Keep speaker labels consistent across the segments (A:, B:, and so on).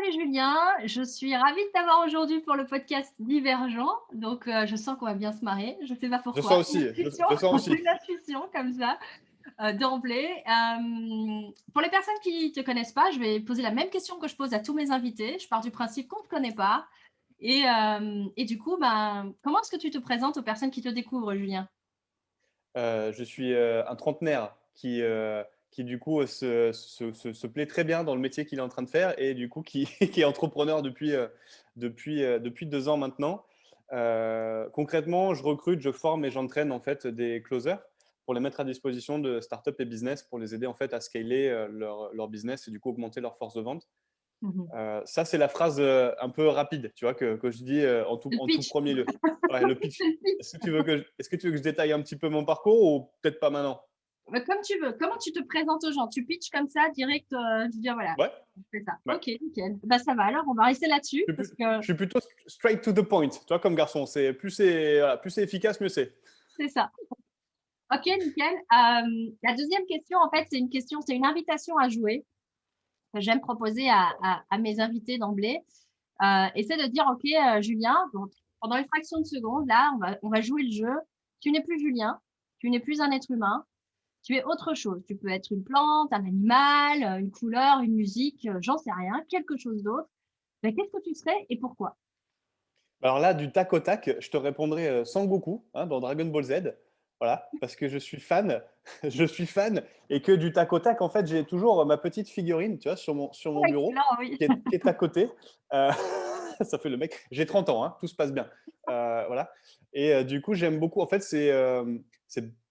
A: Salut Julien, je suis ravie de t'avoir aujourd'hui pour le podcast Divergent. Donc, je sens qu'on va bien se marrer. Je ne sais pas
B: Je sens
A: pourquoi.
B: aussi, je sens aussi.
A: Une intuition comme ça, d'emblée. Pour les personnes qui ne te connaissent pas, je vais poser la même question que je pose à tous mes invités. Je pars du principe qu'on ne te connaît pas. Et du coup, ben, comment est-ce que tu te présentes aux personnes qui te découvrent, Julien?
B: Je suis un trentenaire qui du coup se plaît très bien dans le métier qu'il est en train de faire et du coup qui, qui est entrepreneur depuis 2 ans maintenant. Concrètement, je recrute, je forme et j'entraîne en fait des closers pour les mettre à disposition de startups et business pour les aider en fait à scaler leur business et du coup augmenter leur force de vente.
A: Mhm.
B: Ça, c'est la phrase un peu rapide, tu vois, que je dis
A: Le
B: en tout
A: pitch.
B: premier lieu. Ouais, le pitch.
A: C'est le pitch.
B: Est-ce que tu veux que je détaille un petit peu mon parcours ou peut-être pas maintenant?
A: Comme tu veux. Comment tu te présentes aux gens? Tu pitches comme ça, direct, tu dis, voilà,
B: Ouais,
A: on fait ça.
B: ouais.
A: Ok, nickel. Bah, ça va alors, on va rester là-dessus
B: Je suis,
A: parce
B: plus-
A: que
B: je suis plutôt straight to the point, tu vois, comme garçon. Plus c'est efficace, mieux c'est.
A: c'est ça. Ok, nickel. La deuxième question, en fait, c'est une invitation à jouer que j'aime proposer à mes invités d'emblée. Et c'est de dire, ok, Julien, donc, pendant une fraction de seconde, là, on va jouer le jeu. Tu n'es plus Julien, tu n'es plus un être humain, tu es autre chose. Tu peux être une plante, un animal, une couleur, une musique, j'en sais rien, quelque chose d'autre. Mais qu'est-ce que tu serais et pourquoi?
B: Alors là, du tac au tac, je te répondrai Sangoku hein, dans Dragon Ball Z. Voilà, parce que je suis fan, je suis fan, et que du tac au tac, en fait, j'ai toujours ma petite figurine, tu vois, sur mon bureau,
A: Excellent, oui.
B: qui est à côté. Euh, ça fait le mec. J'ai 30 ans, hein, tout se passe bien. Voilà. Et du coup, j'aime beaucoup. En fait, c'est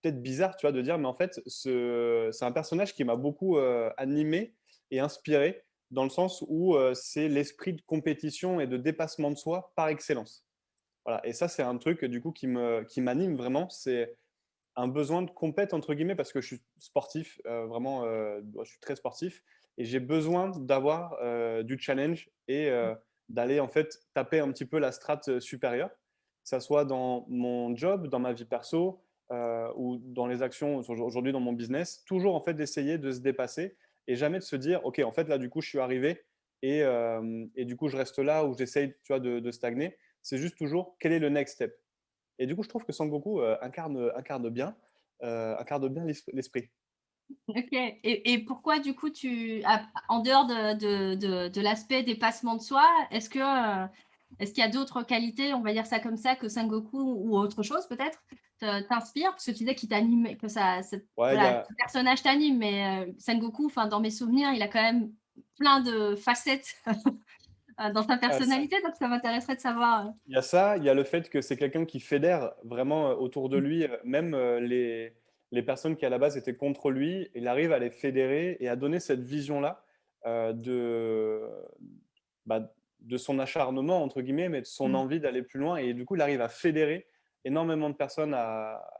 B: peut-être bizarre, tu vois, de dire, mais en fait, c'est un personnage qui m'a beaucoup animé et inspiré dans le sens où c'est l'esprit de compétition et de dépassement de soi par excellence. Voilà. Et ça, c'est un truc du coup qui m'anime vraiment. C'est un besoin de compète entre guillemets parce que je suis sportif, vraiment, je suis très sportif et j'ai besoin d'avoir du challenge et d'aller en fait taper un petit peu la strate supérieure, que ça soit dans mon job, dans ma vie perso ou dans les actions aujourd'hui dans mon business. Toujours en fait d'essayer de se dépasser et jamais de se dire ok en fait là du coup je suis arrivé et du coup je reste là où j'essaye tu vois de stagner. C'est juste toujours quel est le next step. Et du coup, je trouve que Sangoku incarne bien l'esprit.
A: Ok. Et pourquoi, du coup, en dehors de l'aspect dépassement de soi, est-ce qu'il y a d'autres qualités, on va dire ça comme ça, que Sengoku ou autre chose peut-être, t'inspire? Parce que tu disais qu'il t'anime, que
B: Ouais, il y
A: voilà,
B: a,
A: le personnage t'anime, mais Sengoku, enfin, dans mes souvenirs, il a quand même plein de facettes dans sa
B: euh, ça-
A: personnalité, donc ça m'intéresserait de savoir.
B: il y a ça, il y a le fait que c'est quelqu'un qui fédère vraiment autour de lui, même les personnes qui à la base étaient contre lui, il arrive à les fédérer et à donner cette vision-là euh, de, de son acharnement, entre guillemets, mais de son
A: Mm.
B: envie d'aller plus loin. Et du coup, il arrive à fédérer énormément de personnes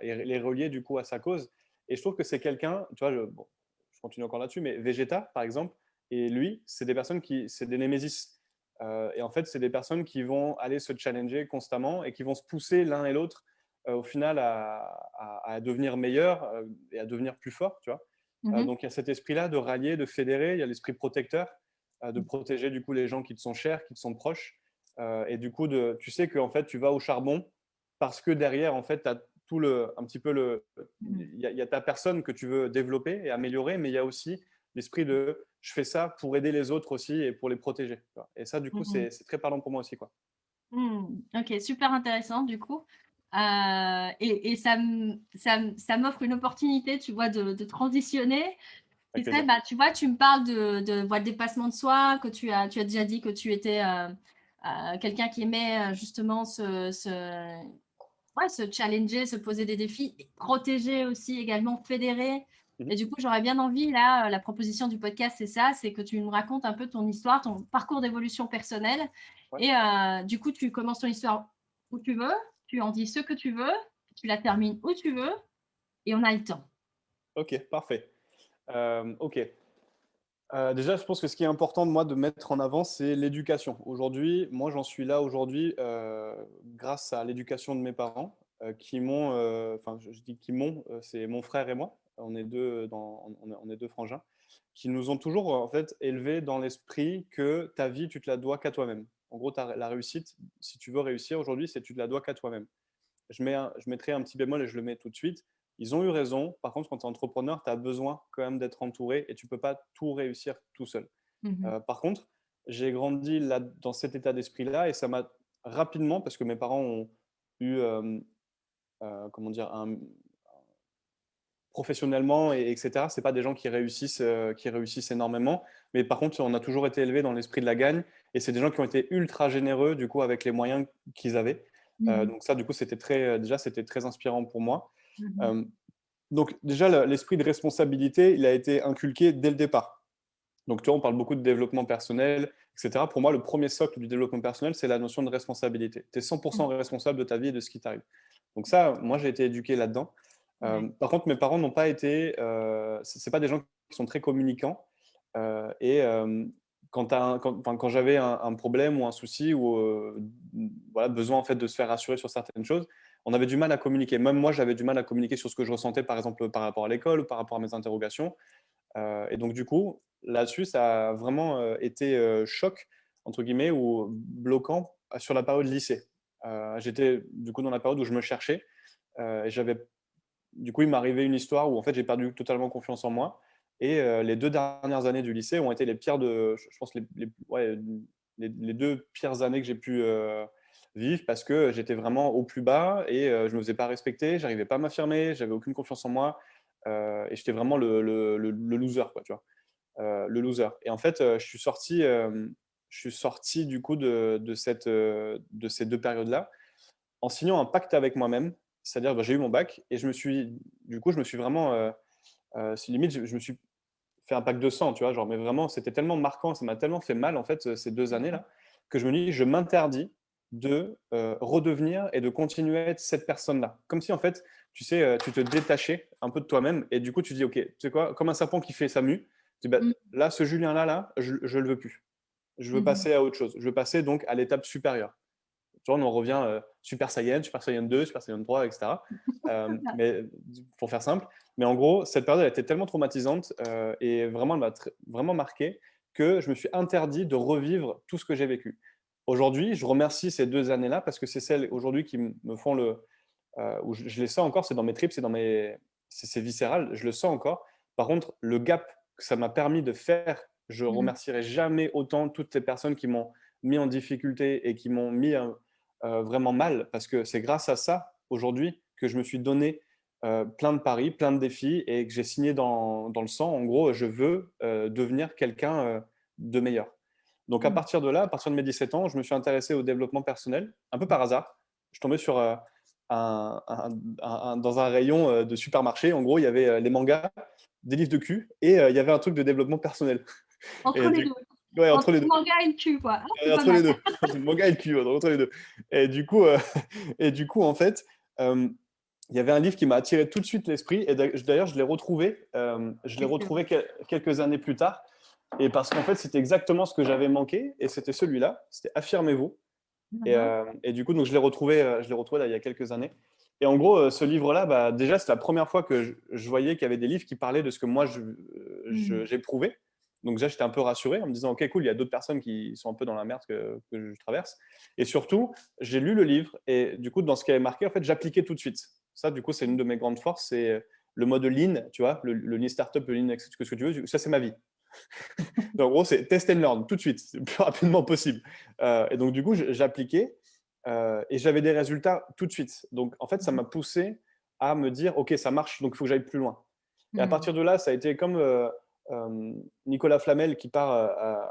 B: et les relier du coup à sa cause. Et je trouve que c'est quelqu'un, tu vois, bon, je continue encore là-dessus, mais Vegeta, par exemple, et lui, c'est des personnes c'est des némésis. Et en fait, c'est des personnes qui vont aller se challenger constamment et qui vont se pousser l'un et l'autre au final à devenir meilleurs et à devenir plus forts, tu vois.
A: Mhm.
B: Donc il y a cet esprit-là de rallier, de fédérer, il y a l'esprit protecteur, de protéger du coup les gens qui te sont chers, qui te sont proches. Et du coup, tu sais que en fait, tu vas au charbon parce que derrière, en fait, tu as un petit peu
A: Mhm.
B: il y a ta personne que tu veux développer et améliorer, mais il y a aussi l'esprit de je fais ça pour aider les autres aussi et pour les protéger. Et ça, du coup,
A: Mhm.
B: c'est très parlant pour moi aussi, quoi.
A: Ok, super intéressant du coup. Et ça m'offre une opportunité, tu vois, de transitionner.
B: Avec
A: Qui serait,
B: plaisir.
A: bah, tu vois, tu me parles voilà, de dépassement de soi, que tu as déjà dit que tu étais quelqu'un qui aimait justement ouais, se challenger, se poser des défis, et protéger aussi également, fédérer.
B: Mhm.
A: Et du coup, j'aurais bien envie, là, la proposition du podcast, c'est ça, c'est que tu nous racontes un peu ton histoire, ton parcours d'évolution personnelle.
B: Ouais.
A: Et du coup, tu commences ton histoire où tu veux, tu en dis ce que tu veux, tu la termines où tu veux, et on a le temps.
B: Ok, parfait. Ok. Déjà, je pense que ce qui est important de moi de mettre en avant, c'est l'éducation. Aujourd'hui, moi, j'en suis là aujourd'hui grâce à l'éducation de mes parents qui m'ont, enfin, je dis qui m'ont, c'est mon frère et moi. on est on est deux frangins, qui nous ont toujours en fait élevés dans l'esprit que ta vie, tu te la dois qu'à toi-même. En gros, la réussite, si tu veux réussir aujourd'hui, c'est tu te la dois qu'à toi-même. Je mettrai un petit bémol et je le mets tout de suite. Ils ont eu raison. Par contre, quand tu es entrepreneur, tu as besoin quand même d'être entouré et tu ne peux pas tout réussir tout seul.
A: Mhm.
B: Par contre, j'ai grandi là, dans cet état d'esprit-là et ça m'a rapidement, parce que mes parents ont eu, comment dire, professionnellement, etc., c'est pas des gens qui réussissent énormément. Mais par contre, on a toujours été élevés dans l'esprit de la gagne et c'est des gens qui ont été ultra généreux du coup avec les moyens qu'ils avaient.
A: Mhm.
B: Donc ça, du coup, déjà, c'était très inspirant pour moi.
A: Mhm.
B: Euh, donc déjà, l'esprit de responsabilité, il a été inculqué dès le départ. Donc, tu vois, on parle beaucoup de développement personnel, etc. Pour moi, le premier socle du développement personnel, c'est la notion de responsabilité. Tu es 100%
A: Mhm.
B: responsable de ta vie et de ce qui t'arrive. Donc ça, moi, j'ai été éduqué là-dedans.
A: Ouais.
B: Par contre, mes parents n'ont pas été... c'est pas des gens qui sont très communicants. Et quand j'avais un problème ou un souci ou voilà, besoin en fait, de se faire rassurer sur certaines choses, on avait du mal à communiquer. Même moi, j'avais du mal à communiquer sur ce que je ressentais, par exemple, par rapport à l'école ou par rapport à mes interrogations. Et donc, du coup, là-dessus, ça a vraiment été choc, entre guillemets, ou bloquant sur la période lycée. J'étais du coup dans la période où je me cherchais. Et du coup, il m'est arrivé une histoire où en fait, j'ai perdu totalement confiance en moi. Et les 2 dernières années du lycée ont été les pires je pense, ouais, les 2 pires années que j'ai pu vivre parce que j'étais vraiment au plus bas et je me faisais pas respecter, j'arrivais pas à m'affirmer, j'avais aucune confiance en moi et j'étais vraiment le loser, quoi, tu vois, le loser. Et en fait, je suis sorti du coup de ces 2 périodes-là en signant un pacte avec moi-même, c'est-à-dire j'ai eu mon bac et je me suis vraiment, c'est limite, je me suis fait un pacte de sang, tu vois, genre, mais vraiment, c'était tellement marquant, ça m'a tellement fait mal, en fait, ces 2 années-là, que je me dis, je m'interdis de redevenir et de continuer à être cette personne-là. Comme si, en fait, tu sais, tu te détachais un peu de toi-même et du coup, tu dis, OK, tu sais quoi, comme un serpent qui fait sa mue, tu dis, bah,
A: Mhm.
B: là, ce Julien-là, je ne le veux plus. Je veux
A: Mhm.
B: passer à autre chose. Je veux passer donc à l'étape supérieure. Tu vois, on en revient Super Saiyan 2, Super Saiyan 3, etc. Mais pour faire simple. Mais en gros, cette période elle était tellement traumatisante et vraiment, elle m'a vraiment marqué que je me suis interdit de revivre tout ce que j'ai vécu. Aujourd'hui, je remercie ces 2 années-là parce que c'est celles aujourd'hui qui me font où je les sens encore, c'est dans mes tripes, c'est viscéral, je le sens encore. Par contre, le gap que ça m'a permis de faire, je
A: Mhm.
B: remercierai jamais autant toutes ces personnes qui m'ont mis en difficulté et qui m'ont mis vraiment mal, parce que c'est grâce à ça, aujourd'hui, que je me suis donné plein de paris, plein de défis et que j'ai signé dans le sang. En gros, je veux devenir quelqu'un de meilleur. Donc à
A: Mhm.
B: partir de là, à partir de mes 17 ans, je me suis intéressé au développement personnel, un peu par hasard. Je tombais sur dans un rayon de supermarché. En gros, il y avait les mangas, des livres de cul et il y avait un truc de développement personnel.
A: Entre
B: Et
A: les deux.
B: ouais, entre
A: Entre
B: les
A: le
B: deux.
A: manga et le cul, quoi. Ah, c'est pas
B: Entre les
A: mal.
B: deux. Entre le manga et le cul, ouais, entre les deux. Et du coup, en fait, euh, il y avait un livre qui m'a attiré tout de suite l'esprit. Et d'ailleurs, je l'ai
A: Excellent.
B: retrouvé quelques années plus tard. Et parce qu'en fait, c'était exactement ce que j'avais manqué. Et c'était celui-là. C'était Affirmez-vous.
A: Mhm.
B: Et du coup, donc, je l'ai retrouvé là, il y a quelques années. Et en gros, ce livre-là, bah, déjà, c'était la première fois que je voyais qu'il y avait des livres qui parlaient de ce que moi,
A: Mhm.
B: j'éprouvais. Donc déjà, j'étais un peu rassuré en me disant, OK, cool, il y a d'autres personnes qui sont un peu dans la merde que je traverse. Et surtout, j'ai lu le livre et du coup, dans ce qui avait marqué, en fait, j'appliquais tout de suite. Ça, du coup, c'est une de mes grandes forces, c'est le mode Lean, tu vois, le Lean Startup, le Lean, ce que tu veux. Ça, c'est ma vie. Donc, en gros, c'est test and learn tout de suite, le plus rapidement possible. Et donc, du coup, j'appliquais et j'avais des résultats tout de suite. Donc, en fait, ça m'a poussé à me dire, OK, ça marche, donc il faut que j'aille plus loin. Et à
A: Mhm.
B: partir de là, ça a été comme Nicolas Flamel qui part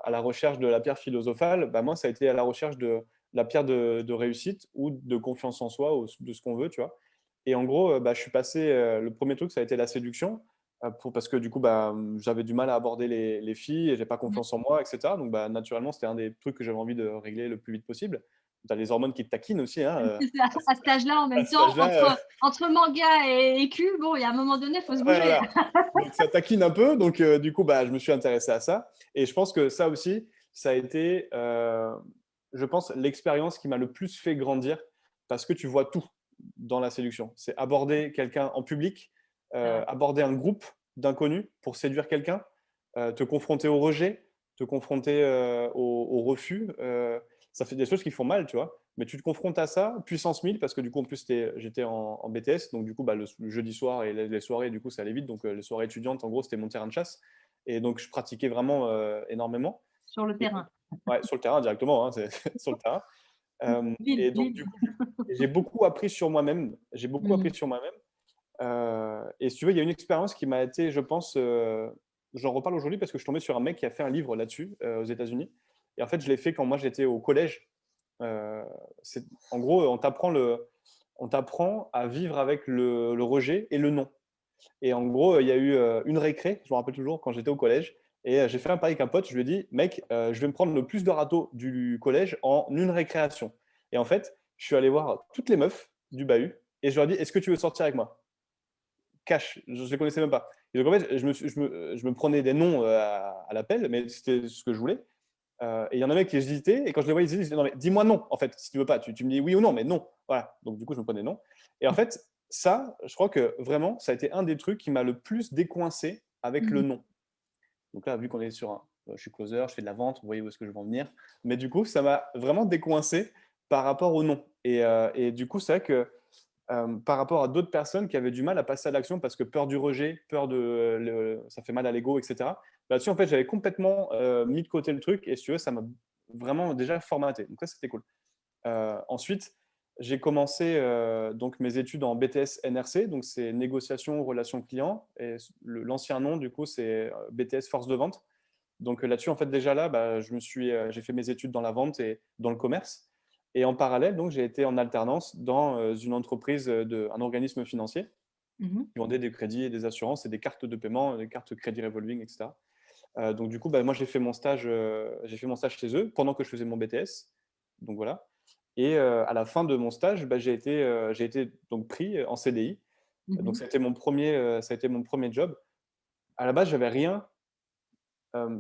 B: à la recherche de la pierre philosophale. Bah, moi, ça a été à la recherche de la pierre de réussite ou de confiance en soi, ou de ce qu'on veut, tu vois. Et en gros, bah, je suis passé, le premier truc, ça a été la séduction. Parce que du coup, bah, j'avais du mal à aborder les filles et j'ai pas
A: Mhm.
B: confiance en moi, etc. Donc, bah, naturellement, c'était un des trucs que j'avais envie de régler le plus vite possible. Tu as les hormones qui te taquinent aussi, hein,
A: C'est ça. À cet âge-là, en
B: à
A: même
B: cet
A: temps,
B: âge-là.
A: entre manga et cul, bon, il y a un moment donné, il faut se
B: Ouais,
A: bouger.
B: voilà. Donc, ça taquine un peu. Donc, du coup, bah, je me suis intéressé à ça. Et je pense que ça aussi, ça a été, je pense, l'expérience qui m'a le plus fait grandir parce que tu vois tout dans la séduction. C'est aborder quelqu'un en public,
A: C'est vrai.
B: aborder un groupe d'inconnus pour séduire quelqu'un, te confronter au rejet, te confronter au refus. Ça fait des choses qui font mal, tu vois. Mais tu te confrontes à ça, puissance 1000, parce que du coup, en plus, j'étais en BTS. Donc, du coup, bah, le jeudi soir et les soirées, du coup, ça allait vite. Donc, les soirées étudiantes, en gros, c'était mon terrain de chasse. Et donc, je pratiquais vraiment énormément.
A: Sur le
B: Et
A: terrain.
B: ouais, sur le terrain directement, hein, c'est sur le terrain.
A: Vide,
B: Et donc,
A: vide.
B: du coup, j'ai beaucoup appris sur moi-même. J'ai beaucoup appris
A: Mmh.
B: sur moi-même. Et si tu veux, il y a une expérience qui m'a été, je pense, j'en reparle aujourd'hui parce que je suis tombé sur un mec qui a fait un livre là-dessus aux États-Unis. Et en fait, je l'ai fait quand moi j'étais au collège. Euh, en gros, on t'apprend à vivre avec le rejet et le non. Et en gros, il y a eu une récré, je me rappelle toujours, quand j'étais au collège. Et j'ai fait un pari avec un pote. Je lui ai dit, mec, je vais me prendre le plus de râteaux du collège en une récréation. Et en fait, je suis allé voir toutes les meufs du bahut et je leur ai dit, est-ce que tu veux sortir avec moi? Cash, je ne les connaissais même pas. Et donc en fait, je me prenais des noms à l'appel, mais c'était ce que je voulais. Et il y en avait qui hésitaient, et quand je les voyais, ils disaient, non, mais dis-moi non, en fait, si tu veux pas. Tu me dis oui ou non, mais non. Voilà. Donc du coup, je me prenais non. Et en fait, ça, je crois que vraiment, ça a été un des trucs qui m'a le plus décoincé avec le
A: Mmh.
B: non. Donc là, vu qu'on est sur un. Je suis closer, je fais de la vente, vous voyez où est-ce que je veux en venir. Mais du coup, ça m'a vraiment décoincé par rapport au non. Et du coup, c'est vrai que par rapport à d'autres personnes qui avaient du mal à passer à l'action parce que peur du rejet, peur de ça fait mal à l'ego, etc. Là-dessus, en fait, j'avais complètement mis de côté le truc et si tu veux, ça m'a vraiment déjà formaté. Donc ça, c'était cool. Ensuite, j'ai commencé donc mes études en BTS NRC, donc c'est négociation, relations clients. Et l'ancien nom, du coup, c'est BTS force de vente. Donc là-dessus, en fait, déjà là, bah, j'ai fait mes études dans la vente et dans le commerce. Et en parallèle, donc, j'ai été en alternance dans une entreprise, un organisme financier
A: Mmh.
B: qui vendait des crédits et des assurances et des cartes de paiement, des cartes crédit revolving, etc. Donc du coup, bah, moi, j'ai fait mon stage chez eux pendant que je faisais mon BTS. Donc voilà. Et à la fin de mon stage, bah, j'ai été donc pris en CDI. Donc
A: Mmh.
B: ça a été mon premier job. À la base, j'avais rien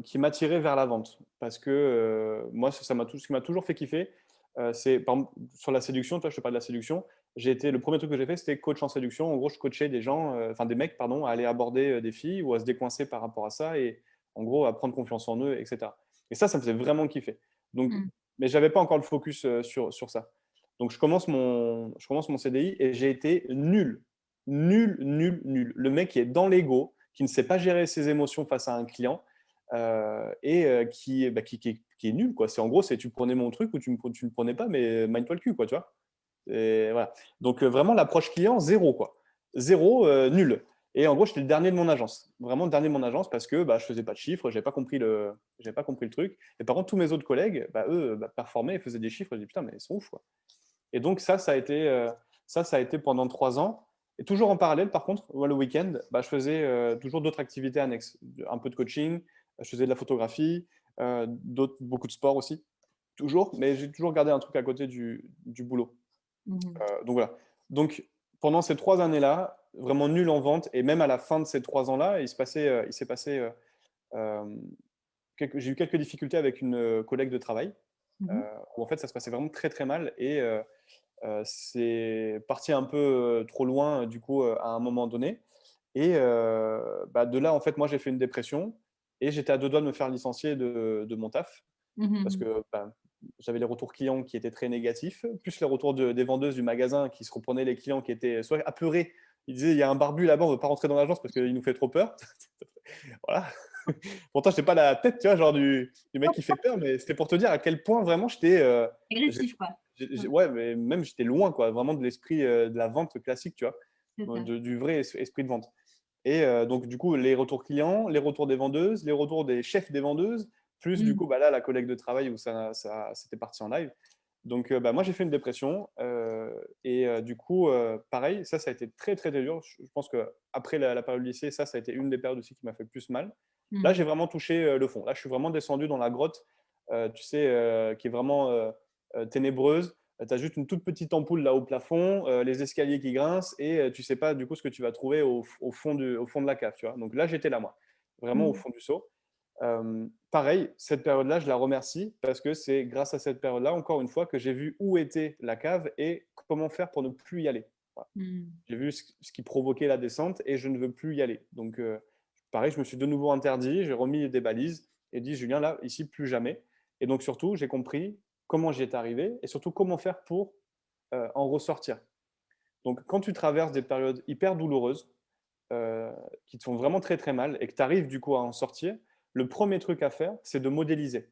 B: qui m'attirait vers la vente. Parce que moi, ce qui m'a toujours fait kiffer, c'est par exemple, sur la séduction, toi, je te parle de la séduction. Le premier truc que j'ai fait, c'était coach en séduction. En gros, je coachais des gens, enfin des mecs, pardon, à aller aborder des filles ou à se décoincer par rapport à ça et en gros, à prendre confiance en eux, etc. Et ça me faisait vraiment kiffer. Donc,
A: Mmh.
B: mais j'avais pas encore le focus sur ça. Donc, je commence mon CDI et j'ai été nul. Nul, nul, nul. Le mec qui est dans l'ego, qui ne sait pas gérer ses émotions face à un client et qui est nul. Quoi. C'est, en gros, c'est tu prenais mon truc ou tu ne prenais pas, mais mine-toi le cul, quoi, tu vois. Et voilà. Donc, vraiment, l'approche client, zéro, quoi. Zéro, nul. Et en gros, j'étais le dernier de mon agence. Vraiment le dernier de mon agence parce que bah, je faisais pas de chiffres, j'avais pas compris le truc. Et par contre, tous mes autres collègues, bah, eux, bah, performaient et faisaient des chiffres. Je dis putain, mais ils sont ouf, quoi. Et donc, ça a été pendant 3 ans. Et toujours en parallèle, par contre, moi, le week-end, bah, je faisais toujours d'autres activités annexes. Un peu de coaching, je faisais de la photographie, beaucoup de sport aussi, toujours. Mais j'ai toujours gardé un truc à côté du boulot.
A: Mmh.
B: Donc voilà. Donc, pendant ces 3 années-là, vraiment nul en vente. Et même à la fin de ces 3 ans-là, il s'est passé euh, j'ai eu quelques difficultés avec une collègue de travail,
A: Mmh.
B: où en fait, ça se passait vraiment très, très mal. Et c'est parti un peu trop loin du coup à un moment donné. Et bah, de là, en fait, moi, j'ai fait une dépression et j'étais à 2 doigts de me faire licencier de mon taf parce
A: Mmh.
B: que bah, j'avais les retours clients qui étaient très négatifs, plus les retours des vendeuses du magasin qui se reprenaient les clients qui étaient soit apeurés. Ils disaient, il y a un barbu là-bas, on ne veut pas rentrer dans l'agence parce qu'il nous fait trop peur. Voilà. Pourtant, je n'ai pas la tête, tu vois, genre du mec qui fait peur, mais c'était pour te dire à quel point vraiment
A: Agressif, quoi. Mmh.
B: ouais, mais même j'étais loin, quoi, vraiment de l'esprit de la vente classique, tu
A: C'est
B: vois,
A: ça.
B: du vrai esprit de vente. Et donc, du coup, les retours clients, les retours des vendeuses, les retours des chefs des vendeuses, plus du
A: Mmh.
B: coup, bah, là, la collègue de travail où c'était parti en live. Donc, bah, moi, j'ai fait une dépression. Et du coup, pareil, ça a été très, très, très dur. Je pense qu'après la période lycée, ça a été une des périodes aussi qui m'a fait le plus mal. Là,
A: Mmh.
B: j'ai vraiment touché le fond. Là, je suis vraiment descendu dans la grotte, tu sais, qui est vraiment ténébreuse. Tu as juste une toute petite ampoule là au plafond, les escaliers qui grincent et tu sais pas du coup ce que tu vas trouver au fond de la cave. Tu vois. Donc là, j'étais là, moi, vraiment au
A: Mmh.
B: fond du seau. Pareil, cette période-là, je la remercie parce que c'est grâce à cette période-là, encore une fois, que j'ai vu où était la cave et comment faire pour ne plus y aller.
A: Mm.
B: J'ai vu ce qui provoquait la descente et je ne veux plus y aller. Donc, pareil, je me suis de nouveau interdit, j'ai remis des balises et dit, Julien, là, ici, plus jamais. Et donc, surtout, j'ai compris comment j'y étais arrivé et surtout comment faire pour en ressortir. Donc, quand tu traverses des périodes hyper douloureuses, qui te font vraiment très très mal et que tu arrives du coup à en sortir, le premier truc à faire, c'est de modéliser.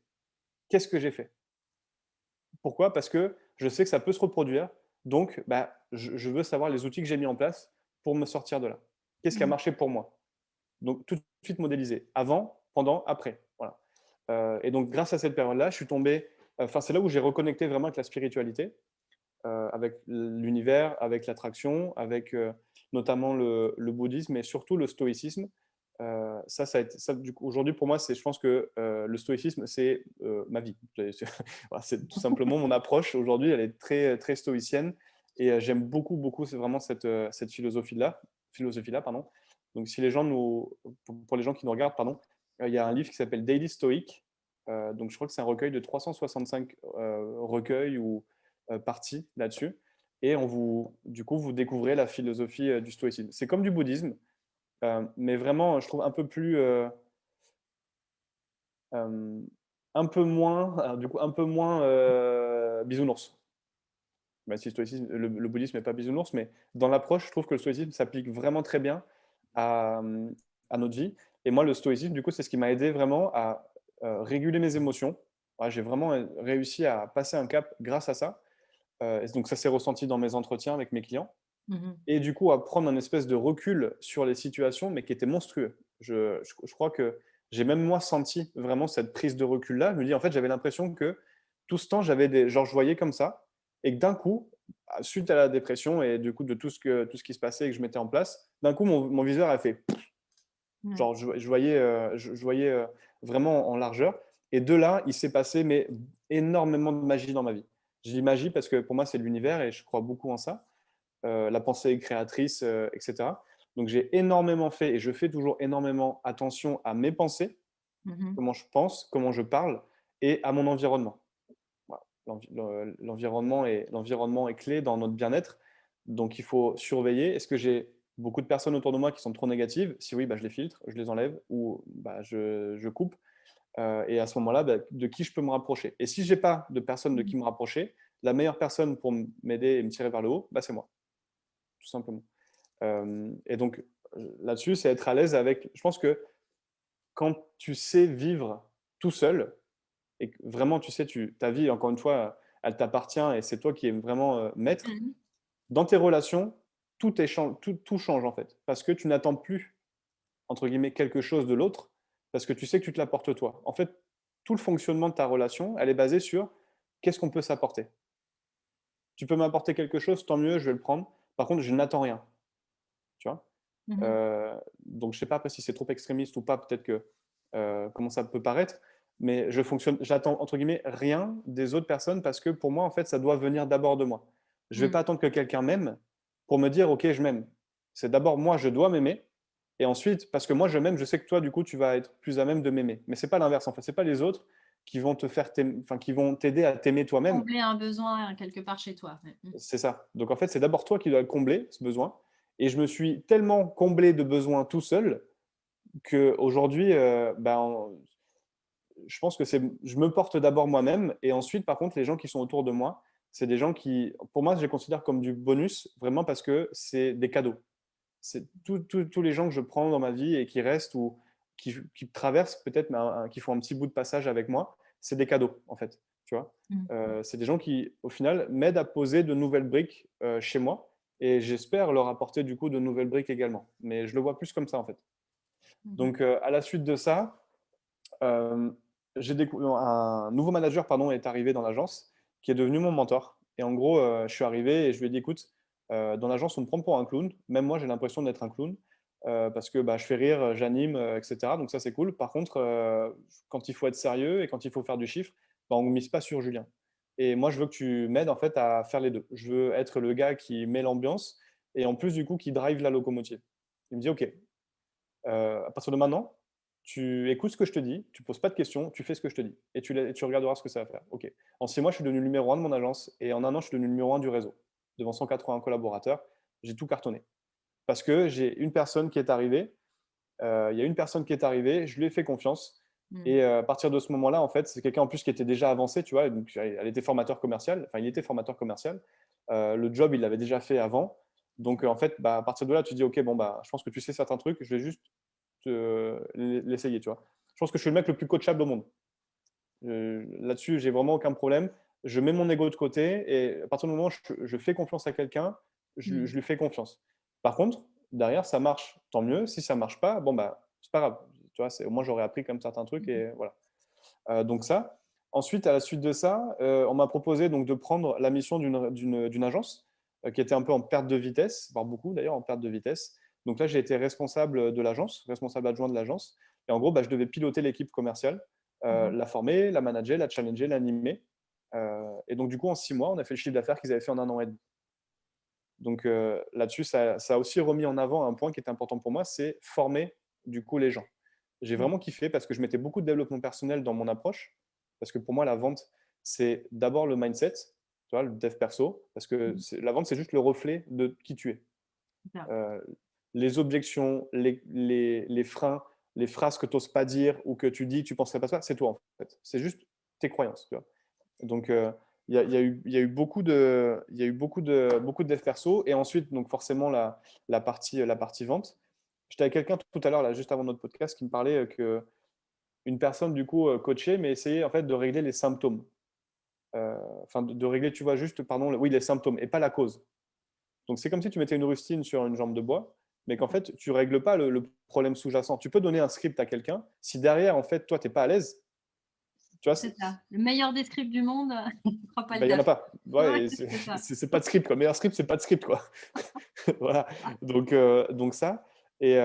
B: Qu'est-ce que j'ai fait? Pourquoi? Parce que je sais que ça peut se reproduire. Donc, bah, je veux savoir les outils que j'ai mis en place pour me sortir de là. Qu'est-ce qui a
A: Mm.
B: marché pour moi? Donc, tout de suite modéliser. Avant, pendant, après. Voilà. Et donc, grâce à cette période-là, je suis tombé. Enfin, c'est là où j'ai reconnecté vraiment avec la spiritualité, avec l'univers, avec l'attraction, avec notamment le bouddhisme et surtout le stoïcisme. Ça a été, ça, aujourd'hui, pour moi, je pense que le stoïcisme, c'est ma vie. Voilà, c'est tout simplement mon approche. Aujourd'hui, elle est très, très stoïcienne. Et j'aime beaucoup, beaucoup, c'est vraiment cette philosophie-là, pardon. Donc, si les gens pour les gens qui nous regardent, pardon, il y a un livre qui s'appelle Daily Stoic. Donc, je crois que c'est un recueil de 365 recueils ou parties là-dessus. Et du coup, vous découvrez la philosophie du stoïcisme. C'est comme du bouddhisme, mais vraiment, je trouve euh, un peu moins bisounours. Même si le bouddhisme n'est pas bisounours, mais dans l'approche, je trouve que le stoïcisme s'applique vraiment très bien à, à notre vie. Et moi, le stoïcisme, du coup, c'est ce qui m'a aidé vraiment à réguler mes émotions. Ouais, j'ai vraiment réussi à passer un cap grâce à ça. Et donc, ça s'est ressenti dans mes entretiens avec mes clients.
A: Mhm.
B: Et du coup, à prendre un espèce de recul sur les situations, mais qui était monstrueux. Je crois que j'ai même moi senti vraiment cette prise de recul-là. Je me dis, en fait, j'avais l'impression que tout ce temps, genre, je voyais comme ça, et que d'un coup, suite à la dépression et du coup de tout ce qui se passait et que je mettais en place, d'un coup, mon viseur a fait,
A: Ouais.
B: genre, je voyais vraiment en largeur. Et de là, il s'est passé mais énormément de magie dans ma vie. Je dis magie parce que pour moi, c'est l'univers et je crois beaucoup en ça. La pensée est créatrice, etc. Donc j'ai énormément fait et je fais toujours énormément attention à mes pensées,
A: Mhm.
B: comment je pense, comment je parle et à mon environnement. Voilà. L'environnement est clé dans notre bien-être. Donc il faut surveiller. Est-ce que j'ai beaucoup de personnes autour de moi qui sont trop négatives? Si oui, bah, je les filtre, je les enlève ou bah, je coupe. Et à ce moment-là, bah, de qui je peux me rapprocher? Et si je n'ai pas de personne de qui me rapprocher, la meilleure personne pour m'aider et me tirer vers le haut, bah, c'est moi, tout simplement. Et donc, là-dessus, c'est être à l'aise avec. Je pense que quand tu sais vivre tout seul, et que vraiment, tu sais, ta vie, encore une fois, elle t'appartient et c'est toi qui es vraiment maître,
A: Mhm.
B: dans tes relations, tout change en fait. Parce que tu n'attends plus, entre guillemets, quelque chose de l'autre, parce que tu sais que tu te l'apportes toi. En fait, tout le fonctionnement de ta relation, elle est basée sur qu'est-ce qu'on peut s'apporter. Tu peux m'apporter quelque chose, tant mieux, je vais le prendre. Par contre, je n'attends rien. Tu vois.
A: Mhm.
B: Donc, je ne sais pas après si c'est trop extrémiste ou pas, peut-être que comment ça peut paraître, mais j'attends entre guillemets rien des autres personnes parce que pour moi, en fait, ça doit venir d'abord de moi. Je ne vais
A: Mhm.
B: pas attendre que quelqu'un m'aime pour me dire, OK, je m'aime. C'est d'abord moi, je dois m'aimer. Et ensuite, parce que moi, je m'aime, je sais que toi, du coup, tu vas être plus à même de m'aimer. Mais c'est pas l'inverse, en fait. C'est pas les autres qui vont enfin, qui vont t'aider à t'aimer toi-même.
A: Combler un besoin quelque part chez toi. Ouais. Mm.
B: C'est ça. Donc en fait, c'est d'abord toi qui dois combler ce besoin. Et je me suis tellement comblé de besoins tout seul qu'aujourd'hui, je pense que je me porte d'abord moi-même. Et ensuite, par contre, les gens qui sont autour de moi, c'est des gens qui, pour moi, je les considère comme du bonus, vraiment parce que c'est des cadeaux. C'est tous les gens que je prends dans ma vie et qui restent ou qui traversent peut-être, mais qui font un petit bout de passage avec moi, c'est des cadeaux, en fait. Tu vois.
A: Mm.
B: C'est des gens qui, au final, m'aident à poser de nouvelles briques chez moi et j'espère leur apporter du coup de nouvelles briques également. Mais je le vois plus comme ça, en fait.
A: Mhm.
B: Donc, à la suite de ça, euh, un nouveau manager pardon, est arrivé dans l'agence qui est devenu mon mentor. Et en gros, je suis arrivé et je lui ai dit, écoute, dans l'agence, on me prend pour un clown. Même moi, j'ai l'impression d'être un clown parce que bah, je fais rire, j'anime, etc. Donc ça, c'est cool. Par contre, quand il faut être sérieux et quand il faut faire du chiffre, bah, on ne mise pas sur Julien. Et moi, je veux que tu m'aides en fait à faire les deux. Je veux être le gars qui met l'ambiance et en plus, du coup, qui drive la locomotive. Il me dit, OK, à partir de maintenant, tu écoutes ce que je te dis, tu poses pas de questions, tu fais ce que je te dis et tu regarderas ce que ça va faire. OK. En 6 mois, je suis devenu le numéro 1 de mon agence et en un an, je suis devenu le numéro 1 du réseau devant 180 collaborateurs. j'ai tout cartonné. Parce que j'ai une personne qui est arrivée, il y a une personne qui est arrivée, je lui ai fait confiance. Et à partir de ce moment-là, en fait, c'est quelqu'un en plus qui était déjà avancé, tu vois. Donc, elle était formateur commercial, enfin, il était formateur commercial. Le job, il l'avait déjà fait avant. Donc, en fait, à partir de là, tu dis, OK, bon, je pense que tu sais certains trucs, je vais juste l'essayer, tu vois. Je pense que je suis le mec le plus coachable au monde. Là-dessus, j'ai vraiment aucun problème. Je mets mon ego de côté et à partir du moment où je fais confiance à quelqu'un, je lui fais confiance. Par contre, derrière, ça marche, tant mieux. Si ça marche pas, bon, c'est pas grave. Tu vois, au moins, j'aurais appris comme certains trucs et voilà. Donc ça. Ensuite, à la suite de ça, on m'a proposé donc de prendre la mission d'une agence qui était un peu en perte de vitesse, voire beaucoup d'ailleurs en perte de vitesse. Donc là, j'ai été responsable de l'agence, responsable adjoint de l'agence. Et en gros, je devais piloter l'équipe commerciale, la former, la manager, la challenger, l'animer. Et donc, du coup, en 6 mois, on a fait le chiffre d'affaires qu'ils avaient fait en 1 an et demi. Donc là-dessus, ça a aussi remis en avant un point qui était important pour moi, c'est former du coup les gens. J'ai vraiment kiffé parce que je mettais beaucoup de développement personnel dans mon approche. Parce que pour moi, la vente, c'est d'abord le mindset, tu vois, le dev perso. Parce que la vente, c'est juste le reflet de qui tu es. Euh, les objections, les freins, les phrases que tu n'oses pas dire ou que tu dis, tu ne penserais pas ça, c'est toi en fait. C'est juste tes croyances. Tu vois. Donc, il y a eu beaucoup de dev perso. Et ensuite, donc forcément, la partie vente. J'étais avec quelqu'un tout à l'heure, là, juste avant notre podcast, qui me parlait que une personne, du coup, coachée, mais essayait en fait de régler les symptômes. Enfin, de régler, tu vois, juste, pardon, oui, les symptômes et pas la cause. Donc, c'est comme si tu mettais une rustine sur une jambe de bois, mais qu'en fait, tu ne règles pas le problème sous-jacent. Tu peux donner un script à quelqu'un. Si derrière, en fait, toi, tu n'es pas à l'aise, tu vois,
A: C'est ça. Le meilleur des scripts du monde, je ne crois pas le
B: il n'y en
A: dire.
B: a pas.
A: Ouais,
B: Ouais,
A: c'est ça.
B: c'est pas de script, quoi. Le meilleur script, c'est pas de script, quoi. Voilà. Donc ça. Et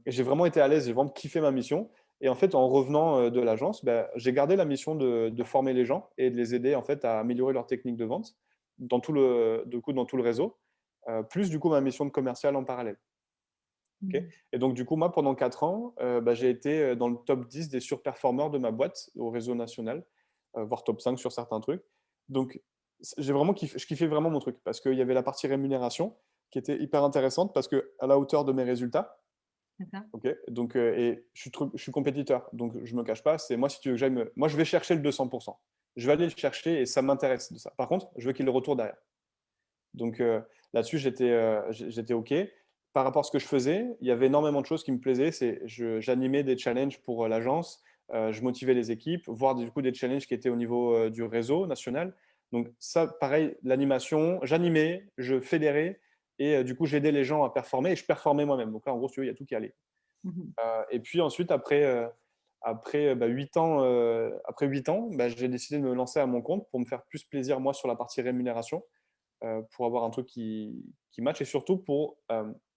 B: j'ai vraiment été à l'aise, j'ai vraiment kiffé ma mission. Et en fait, en revenant de l'agence, j'ai gardé la mission de former les gens et de les aider en fait à améliorer leur technique de vente dans tout le réseau, plus du coup ma mission de commercial en parallèle. Ok. Et donc du coup, moi, pendant 4 ans, j'ai été dans le top 10 des surperformeurs de ma boîte au réseau national, voire top 5 sur certains trucs. Donc, je kiffais vraiment mon truc parce qu'il y avait la partie rémunération qui était hyper intéressante parce qu'à la hauteur de mes résultats.
A: C'est ça.
B: Ok. Donc, et je suis compétiteur, donc je me cache pas. C'est moi, si tu veux que moi, je vais chercher le 200%. Je vais aller le chercher et ça m'intéresse de ça. Par contre, je veux qu'il le retourne derrière. Donc là-dessus, j'étais OK. Par rapport à ce que je faisais, il y avait énormément de choses qui me plaisaient. J'animais des challenges pour l'agence, je motivais les équipes, voire du coup des challenges qui étaient au niveau du réseau national. Donc ça, pareil, l'animation, j'animais, je fédérais et du coup, j'aidais les gens à performer et je performais moi-même. Donc là, en gros, si tu veux, il y a tout qui allait. Et puis ensuite, après 8 ans, j'ai décidé de me lancer à mon compte pour me faire plus plaisir, moi, sur la partie rémunération, pour avoir un truc qui match et surtout pour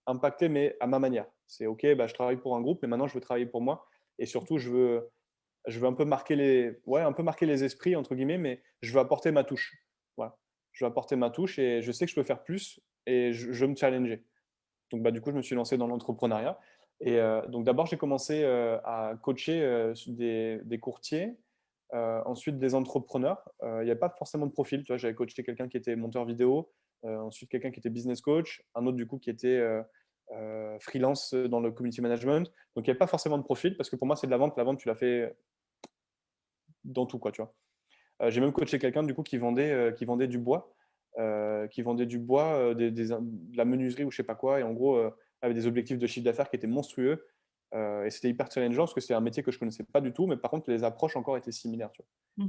B: impacter, mais à ma manière. C'est OK, je travaille pour un groupe, mais maintenant, je veux travailler pour moi. Et surtout, je veux un peu marquer les esprits, entre guillemets, mais je veux apporter ma touche. Voilà. Je veux apporter ma touche et je sais que je peux faire plus et je veux me challenger. Donc, du coup, je me suis lancé dans l'entrepreneuriat. Et donc, d'abord, j'ai commencé à coacher des courtiers, ensuite des entrepreneurs. Il n'y a pas forcément de profil. Tu vois, j'avais coaché quelqu'un qui était monteur vidéo, ensuite quelqu'un qui était business coach, un autre du coup qui était freelance dans le community management. Donc, il n'y avait pas forcément de profil parce que pour moi, c'est de la vente. La vente, tu l'as fait dans tout, quoi, tu vois. J'ai même coaché quelqu'un du coup qui vendait du bois, de la menuiserie ou je sais pas quoi, et en gros avait des objectifs de chiffre d'affaires qui étaient monstrueux. Et c'était hyper challengeant parce que c'est un métier que je connaissais pas du tout, mais par contre les approches encore étaient similaires. Tu vois.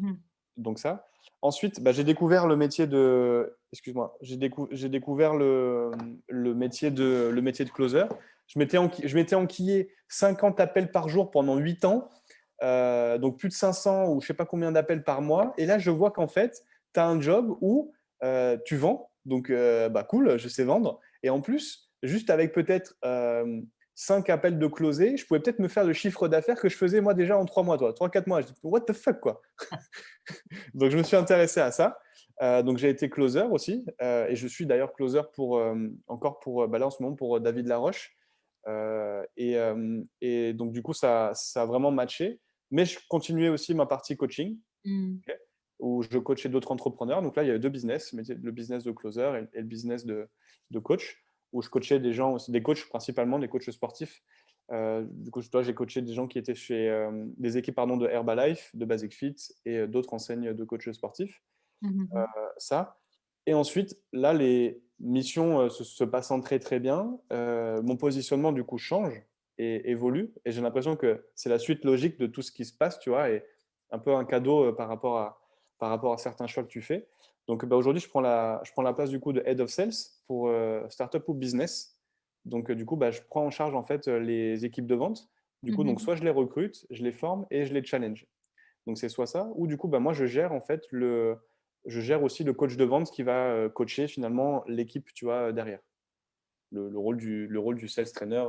B: Donc ça. Ensuite, j'ai découvert le métier de, excuse-moi, j'ai découvert le métier de closer. Je m'étais enquillé 50 appels par jour pendant 8 ans. Donc plus de 500 ou je sais pas combien d'appels par mois. Et là, je vois qu'en fait, tu as un job où tu vends. Donc, cool, je sais vendre. Et en plus, juste avec peut-être 5 appels de closés, je pouvais peut-être me faire le chiffre d'affaires que je faisais moi déjà en 3 mois, 3-4 mois. Je dis, what the fuck, quoi. Donc, je me suis intéressé à ça. Donc, j'ai été closer aussi. Et je suis d'ailleurs closer encore pour, là en ce moment, pour David Laroche. Et donc, du coup, ça a vraiment matché. Mais je continuais aussi ma partie coaching, okay, où je coachais d'autres entrepreneurs. Donc là, il y avait 2 business, le business de closer et le business de coach. où je coachais des gens, aussi, des coachs principalement, des coachs sportifs. Du coup, toi, j'ai coaché des gens qui étaient chez des équipes pardon, de Herbalife, de Basic Fit et d'autres enseignes de coachs sportifs.
A: Mhm.
B: Ça. Et ensuite, là, les missions se passant très très bien, mon positionnement du coup change et évolue. Et j'ai l'impression que c'est la suite logique de tout ce qui se passe, tu vois, et un peu un cadeau par rapport à certains choix que tu fais. Donc bah, aujourd'hui, je prends la place du coup de Head of Sales pour Startup ou Business. Donc du coup, bah, je prends en charge en fait les équipes de vente. Du coup, donc
A: Mhm.
B: soit je les recrute, je les forme et je les challenge. Donc c'est soit ça, ou du coup, bah, moi je gère en fait je gère aussi le coach de vente qui va coacher finalement l'équipe, tu vois, derrière. Le rôle du sales trainer.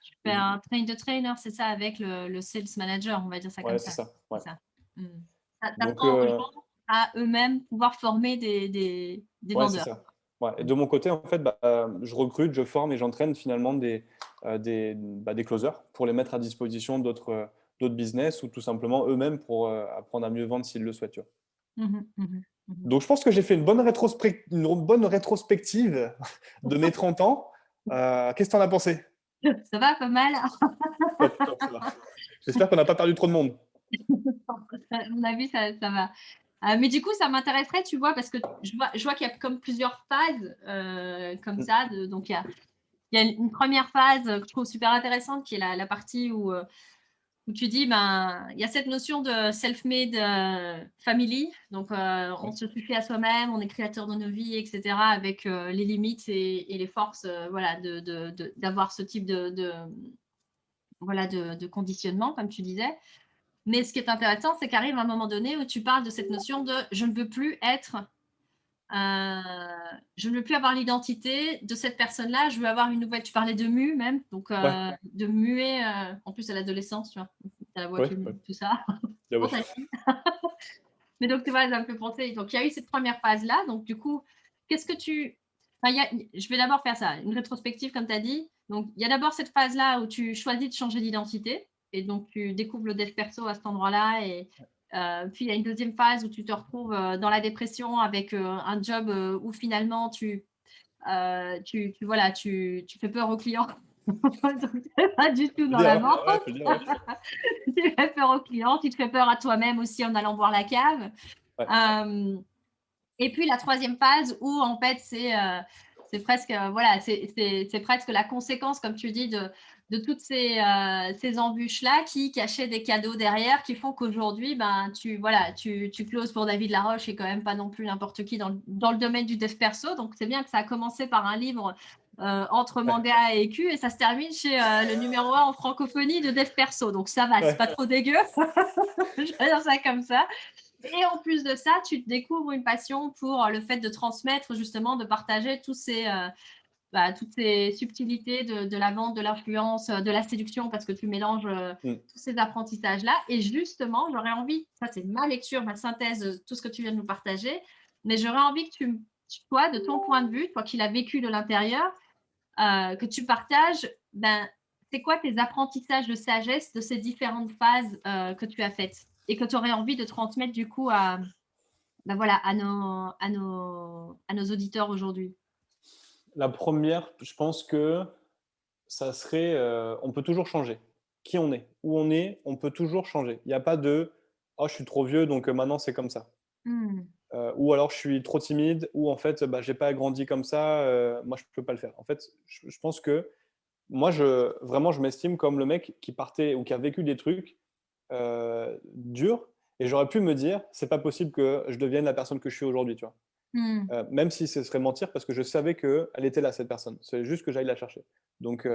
A: Tu
B: ou
A: fais
B: du-
A: un train de trainer, c'est ça, avec le sales manager, on va dire ça comme
B: Ouais, c'est
A: ça.
B: ça. Ouais.
A: C'est ça. Mm. Ça
B: Donc,
A: t'apprend aux gens à eux-mêmes pouvoir former des
B: ouais, c'est
A: vendeurs.
B: ça. Ouais. Et de mon côté, en fait, bah, je recrute, je forme et j'entraîne finalement des closers pour les mettre à disposition d'autres business ou tout simplement eux-mêmes pour apprendre à mieux vendre s'ils le souhaitent. Tu vois.
A: Mhm, mhm, mhm.
B: Donc, je pense que j'ai fait une bonne rétrospective de mes 30 ans. Qu'est-ce que tu en as pensé?
A: Ça va pas mal.
B: Top, top, ça va. J'espère qu'on n'a pas perdu trop de monde.
A: À mon avis, ça va. Mais du coup, ça m'intéresserait, tu vois, parce que je vois qu'il y a comme plusieurs phases comme
B: Mm.
A: ça. Donc, il y a une première phase que je trouve super intéressante, qui est la partie où tu dis, ben, il y a cette notion de self-made family. Donc, on
B: Ouais.
A: se suffit à soi-même, on est créateur de nos vies, etc., avec les limites et les forces, voilà, d'avoir ce type voilà, de conditionnement, comme tu disais. Mais ce qui est intéressant, c'est qu'arrive un moment donné où tu parles de cette notion de je ne veux plus être, je ne veux plus avoir l'identité de cette personne-là, je veux avoir une nouvelle. Tu parlais de mu même, donc
B: Ouais.
A: de muer, en plus à l'adolescence, tu vois, t'as la voix
B: Ouais.
A: qui
B: Ouais.
A: mue, tout ça.
B: Ah
A: Bon,
B: ouais.
A: t'as fini. Mais donc, tu vois, ça me fait penser. Donc, il y a eu cette première phase-là. Donc, du coup, qu'est-ce que tu. Enfin, je vais d'abord faire ça, une rétrospective, comme tu as dit. Donc, il y a d'abord cette phase-là où tu choisis de changer d'identité. Et donc, tu découvres le dev perso à cet endroit-là. Et puis, il y a une deuxième phase où tu te retrouves dans la dépression avec un job où finalement, voilà, tu fais peur aux clients. Donc, c'est pas du tout
B: Faut le
A: dans
B: dire,
A: la
B: hein.
A: vente.
B: Ouais, faut le dire, ouais.
A: Tu fais peur aux clients, tu te fais peur à toi-même aussi en allant voir la cave.
B: Ouais.
A: Euh, et puis la troisième phase où en fait c'est presque voilà c'est presque la conséquence comme tu dis de toutes ces embûches-là qui cachaient des cadeaux derrière qui font qu'aujourd'hui ben tu closes pour David Laroche et quand même pas non plus n'importe qui dans le domaine du dev perso. Donc c'est bien que ça a commencé par un livre entre
B: Ouais.
A: manga et écu et ça se termine chez le numéro 1 en francophonie de dev perso. Donc ça va, c'est
B: Ouais.
A: pas trop dégueu. Je vais dire ça comme ça. Et en plus de ça, tu découvres une passion pour le fait de transmettre, justement, de partager toutes ces subtilités de la vente, de l'influence, de la séduction, parce que tu mélanges
B: Mm.
A: tous ces apprentissages-là. Et justement, j'aurais envie, ça c'est ma lecture, ma synthèse de tout ce que tu viens de nous partager, mais j'aurais envie que toi, de ton point de vue, toi qui l'as vécu de l'intérieur, que tu partages, ben, c'est quoi tes apprentissages de sagesse de ces différentes phases que tu as faites et que tu aurais envie de transmettre du coup ben voilà, à nos auditeurs aujourd'hui.
B: La première, je pense que ça serait, on peut toujours changer. Qui on est, où on peut toujours changer. Il n'y a pas de, oh, je suis trop vieux, donc maintenant c'est comme ça.
A: Hmm.
B: Ou alors je suis trop timide, ou en fait, bah, j'ai pas grandi comme ça, moi je peux pas le faire. En fait, je pense que moi, vraiment, je m'estime comme le mec qui partait ou qui a vécu des trucs durs, et j'aurais pu me dire, c'est pas possible que je devienne la personne que je suis aujourd'hui, tu vois.
A: Hmm.
B: Même si ce serait mentir, parce que je savais qu'elle était là, cette personne. C'est juste que j'aille la chercher. Donc,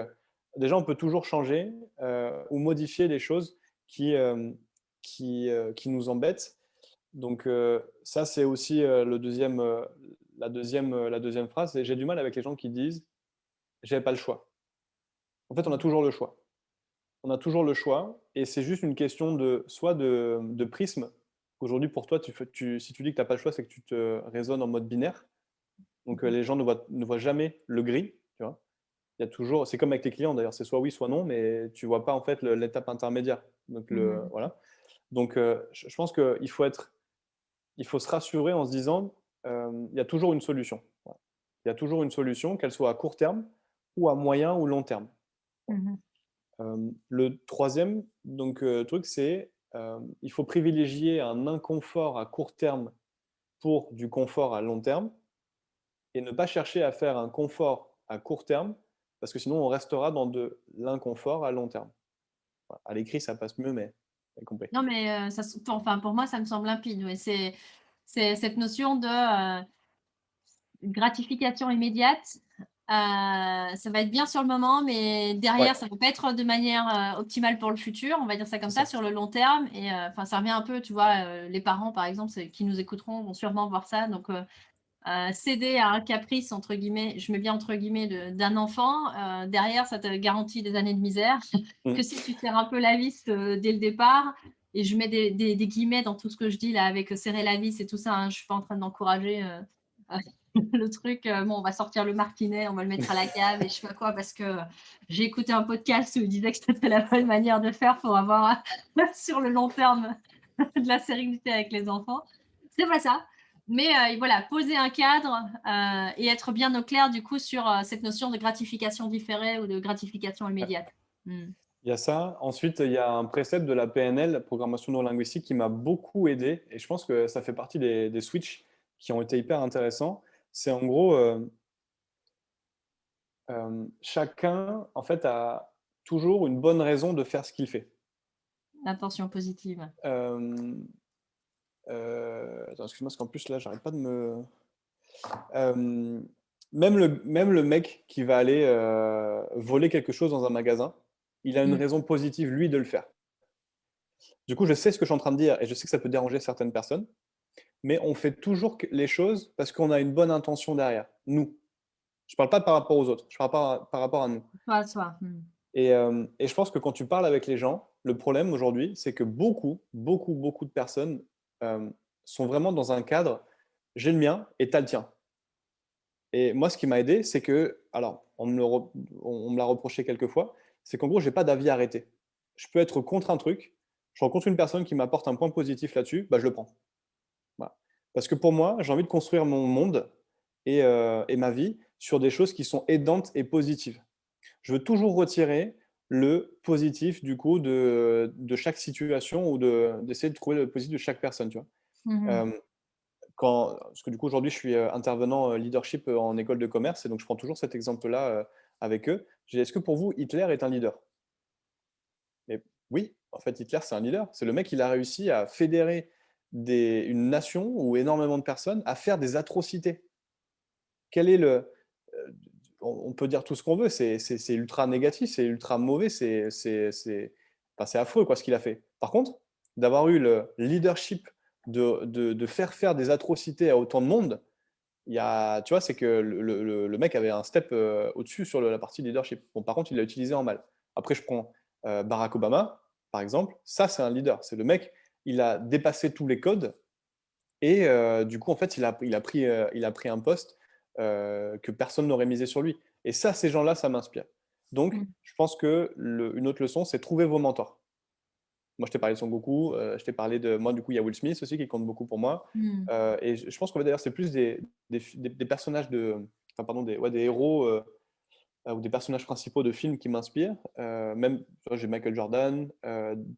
B: déjà, on peut toujours changer ou modifier les choses qui, euh, qui nous embêtent. Donc, ça, c'est aussi la deuxième phrase. Et j'ai du mal avec les gens qui disent, j'avais pas le choix. En fait, on a toujours le choix. On a toujours le choix, et c'est juste une question soit de prisme. Aujourd'hui, pour toi, si tu dis que tu n'as pas le choix, c'est que tu te raisonnes en mode binaire. Donc, les gens ne voient jamais le gris, tu vois. Il y a toujours, c'est comme avec tes clients d'ailleurs, c'est soit oui, soit non, mais tu vois pas en fait l'étape intermédiaire. Donc,
A: Hmm.
B: voilà. Donc, je pense il faut se rassurer en se disant, il y a toujours une solution. Voilà. Il y a toujours une solution, qu'elle soit à court terme ou à moyen ou long terme.
A: Mmh.
B: Le troisième truc, c'est il faut privilégier un inconfort à court terme pour du confort à long terme et ne pas chercher à faire un confort à court terme parce que sinon on restera dans de l'inconfort à long terme. Voilà. À l'écrit, ça passe mieux, mais vous avez compris.
A: Non, mais ça se enfin, pour moi, ça me semble limpide, ouais. C'est cette notion de, gratification immédiate, ça va être bien sur le moment, mais
B: Ouais,
A: derrière, ça va pas être de manière, optimale pour le futur, on va dire ça comme
B: c'est
A: ça,
B: ça.
A: sur le long terme et enfin, ça revient un peu, tu vois, les parents, par exemple, c'est qui nous écouteront vont sûrement voir ça donc céder à un «caprice» entre guillemets, je mets bien entre guillemets de d'un enfant, derrière ça te garantit des années de misère que
B: Mmh.
A: si tu serres un peu la vis, dès le départ et je mets des guillemets dans tout ce que je dis là avec, serrer la vis et tout ça, hein. Je suis pas en train d'encourager, le truc, bon on va sortir le martinet, on va le mettre à la cave et je sais pas quoi parce que j'ai écouté un podcast où il disait que c'était la bonne manière de faire pour avoir sur le long terme de la sérénité avec les enfants. C'est pas ça. Mais voilà, poser un cadre et être bien au clair du coup sur cette notion de gratification différée ou de gratification
B: Ouais.
A: immédiate. Mm.
B: Il y a ça. Ensuite, il y a un précepte de la PNL, programmation neurolinguistique, qui m'a beaucoup aidé et je pense que ça fait partie des switches qui ont été hyper intéressants. C'est en gros, chacun, en fait, a toujours une bonne raison de faire ce qu'il fait.
A: L'intention positive.
B: Hem, Attends, excuse-moi, parce qu'en plus, là, j'arrête pas de me hem, même le mec qui va aller, voler quelque chose dans un magasin, il a une
A: Mm.
B: raison positive, lui, de le faire. Du coup, je sais ce que je suis en train de dire et je sais que ça peut déranger certaines personnes, mais on fait toujours les choses parce qu'on a une bonne intention derrière, nous. Je parle pas par rapport aux autres, je parle par rapport à nous.
A: Toi à soi. Mm.
B: Et je pense que quand tu parles avec les gens, le problème aujourd'hui, c'est que beaucoup de personnes sont vraiment dans un cadre, j'ai le mien et tu as le tien. Et moi, ce qui m'a aidé, c'est que, alors, on me l'a reproché quelques fois, c'est qu'en gros, j'ai pas d'avis arrêté. Je peux être contre un truc, je rencontre une personne qui m'apporte un point positif là-dessus, bah, je le prends. Voilà. Parce que pour moi, j'ai envie de construire mon monde et ma vie sur des choses qui sont aidantes et positives. Je veux toujours retirer le positif du coup de chaque situation ou d'essayer de trouver le positif de chaque personne, tu vois?
A: Mhm.
B: Hem, Parce que du coup aujourd'hui je suis, intervenant, leadership, en école de commerce et donc je prends toujours cet exemple-là, avec eux. Je dis: «Est-ce que pour vous Hitler est un leader?» Et oui, en fait Hitler c'est un leader. C'est le mec, il a réussi à fédérer une nation ou énormément de personnes à faire des atrocités. Quel est le on peut dire tout ce qu'on veut, c'est ultra négatif, c'est ultra mauvais, c'est affreux quoi ce qu'il a fait. Par contre, d'avoir eu le leadership de faire des atrocités à autant de monde, il y a tu vois, c'est que le mec avait un step, au-dessus sur la partie leadership. Bon, par contre, il l'a utilisé en mal. Après, je prends, Barack Obama, par exemple. Ça, c'est un leader. C'est le mec, il a dépassé tous les codes et du coup, en fait, il a pris un poste, que personne n'aurait misé sur lui et ça, ces gens-là, ça m'inspire. Donc
A: Mm.
B: je pense que une autre leçon, c'est trouver vos mentors. Moi, je t'ai parlé de Son Goku, je t'ai parlé de moi, du coup, il y a Will Smith aussi qui compte beaucoup pour moi,
A: Mm.
B: et je pense qu'en fait, d'ailleurs, c'est plus des personnages enfin, pardon, des héros, ou des personnages principaux de films qui m'inspirent, même, tu vois, j'ai Michael Jordan,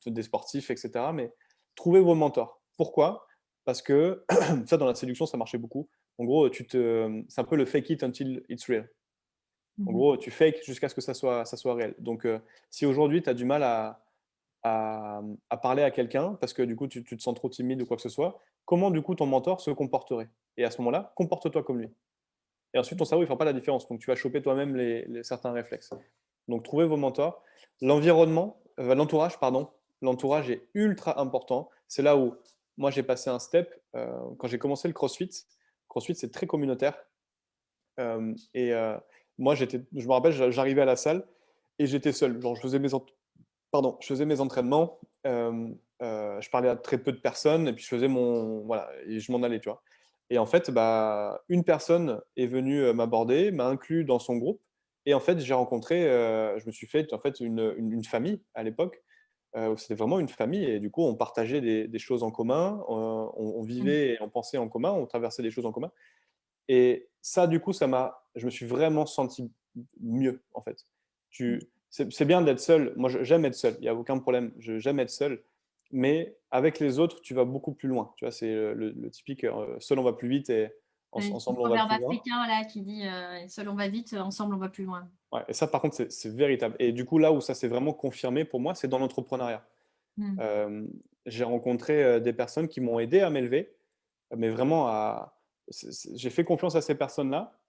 B: des sportifs et cetera, mais trouvez vos mentors. Pourquoi? Parce que ça, dans la séduction, ça marchait beaucoup. En gros, c'est un peu le fake it until it's real. En
A: Mhm.
B: gros, tu fake jusqu'à ce que ça soit réel. Donc, si aujourd'hui tu as du mal à parler à quelqu'un parce que du coup tu te sens trop timide ou quoi que ce soit, comment du coup ton mentor se comporterait? Et à ce moment-là, comporte-toi comme lui. Et ensuite ton cerveau il fera pas la différence, donc tu vas choper toi-même certains réflexes. Donc trouvez vos mentors. L'entourage pardon, l'entourage est ultra important. C'est là où moi j'ai passé un step, quand j'ai commencé le CrossFit. CrossFit c'est très communautaire, et moi je me rappelle, j'arrivais à la salle et j'étais seul. Genre je faisais mes entraînements, je parlais à très peu de personnes et puis je faisais voilà et je m'en allais, tu vois? Et en fait, bah, une personne est venue, m'aborder, m'a inclus dans son groupe et en fait, j'ai rencontré, je me suis fait en fait une famille à l'époque, où c'était vraiment une famille et du coup, on partageait des choses en commun, on
A: Mm.
B: vivait et on pensait en commun, on traversait des choses en commun et ça, du coup, je me suis vraiment senti mieux, en fait. C'est bien d'être seul. Moi, j'aime être seul. Il n'y a aucun problème. J'aime être seul. Mais avec les autres, tu vas beaucoup plus loin. Tu vois, c'est le typique seul on va plus vite et
A: C'est le
B: ensemble on va
A: proverbe
B: plus loin.
A: africain là qui dit seul on va vite, ensemble on va plus loin.
B: Ouais, et ça, par contre, c'est véritable. Et du coup, là où ça s'est vraiment confirmé pour moi, c'est dans l'entrepreneuriat.
A: Mmh.
B: Euh, j'ai rencontré des personnes qui m'ont aidé à m'élever, mais vraiment j'ai fait confiance à ces personnes-là.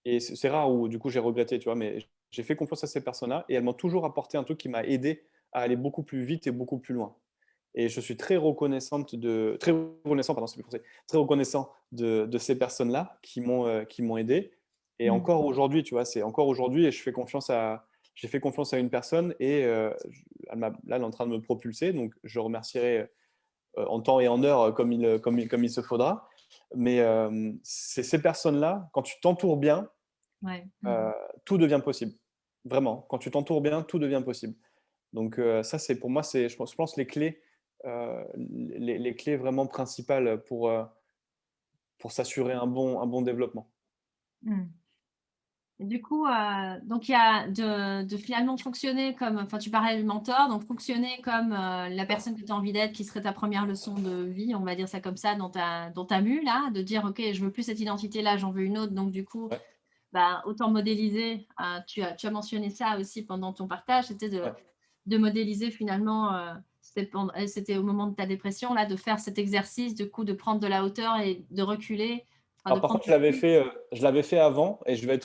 B: Et c'est rare où du coup j'ai regretté, tu vois, mais j'ai fait confiance à ces personnes-là et elles m'ont toujours apporté un truc qui m'a aidé à aller beaucoup plus vite et beaucoup plus loin. Et je suis très reconnaissant, pardon, c'est plus français, très reconnaissant de ces personnes-là qui m'ont aidé. Et
A: Mmh.
B: encore aujourd'hui, tu vois, c'est encore aujourd'hui et j'ai fait confiance à une personne et là, elle est en train de me propulser, donc je remercierai en temps et en heure comme il se faudra. Mais c'est ces personnes-là, quand tu t'entoures bien,
A: Ouais. Mmh.
B: euh, tout devient possible. Vraiment, quand tu t'entoures bien, tout devient possible. Donc ça, c'est pour moi, je pense les clés vraiment principales pour s'assurer un bon développement.
A: Mmh. Et du coup, donc il y a de finalement fonctionner comme enfin tu parlais du mentor, donc fonctionner comme, la personne que tu as envie d'être, qui serait ta première leçon de vie, on va dire ça comme ça, dans ta mue là, de dire: «OK, je veux plus cette identité-là, j'en veux une autre», donc du coup,
B: Ouais,
A: bah, autant modéliser, tu as mentionné ça aussi pendant ton partage, c'était
B: ouais.
A: de modéliser finalement, c'était au moment de ta dépression là, de faire cet exercice, du coup, de prendre de la hauteur et de reculer, enfin de
B: Alors par
A: prendre
B: contre,
A: du recul.
B: je l'avais fait avant et je crois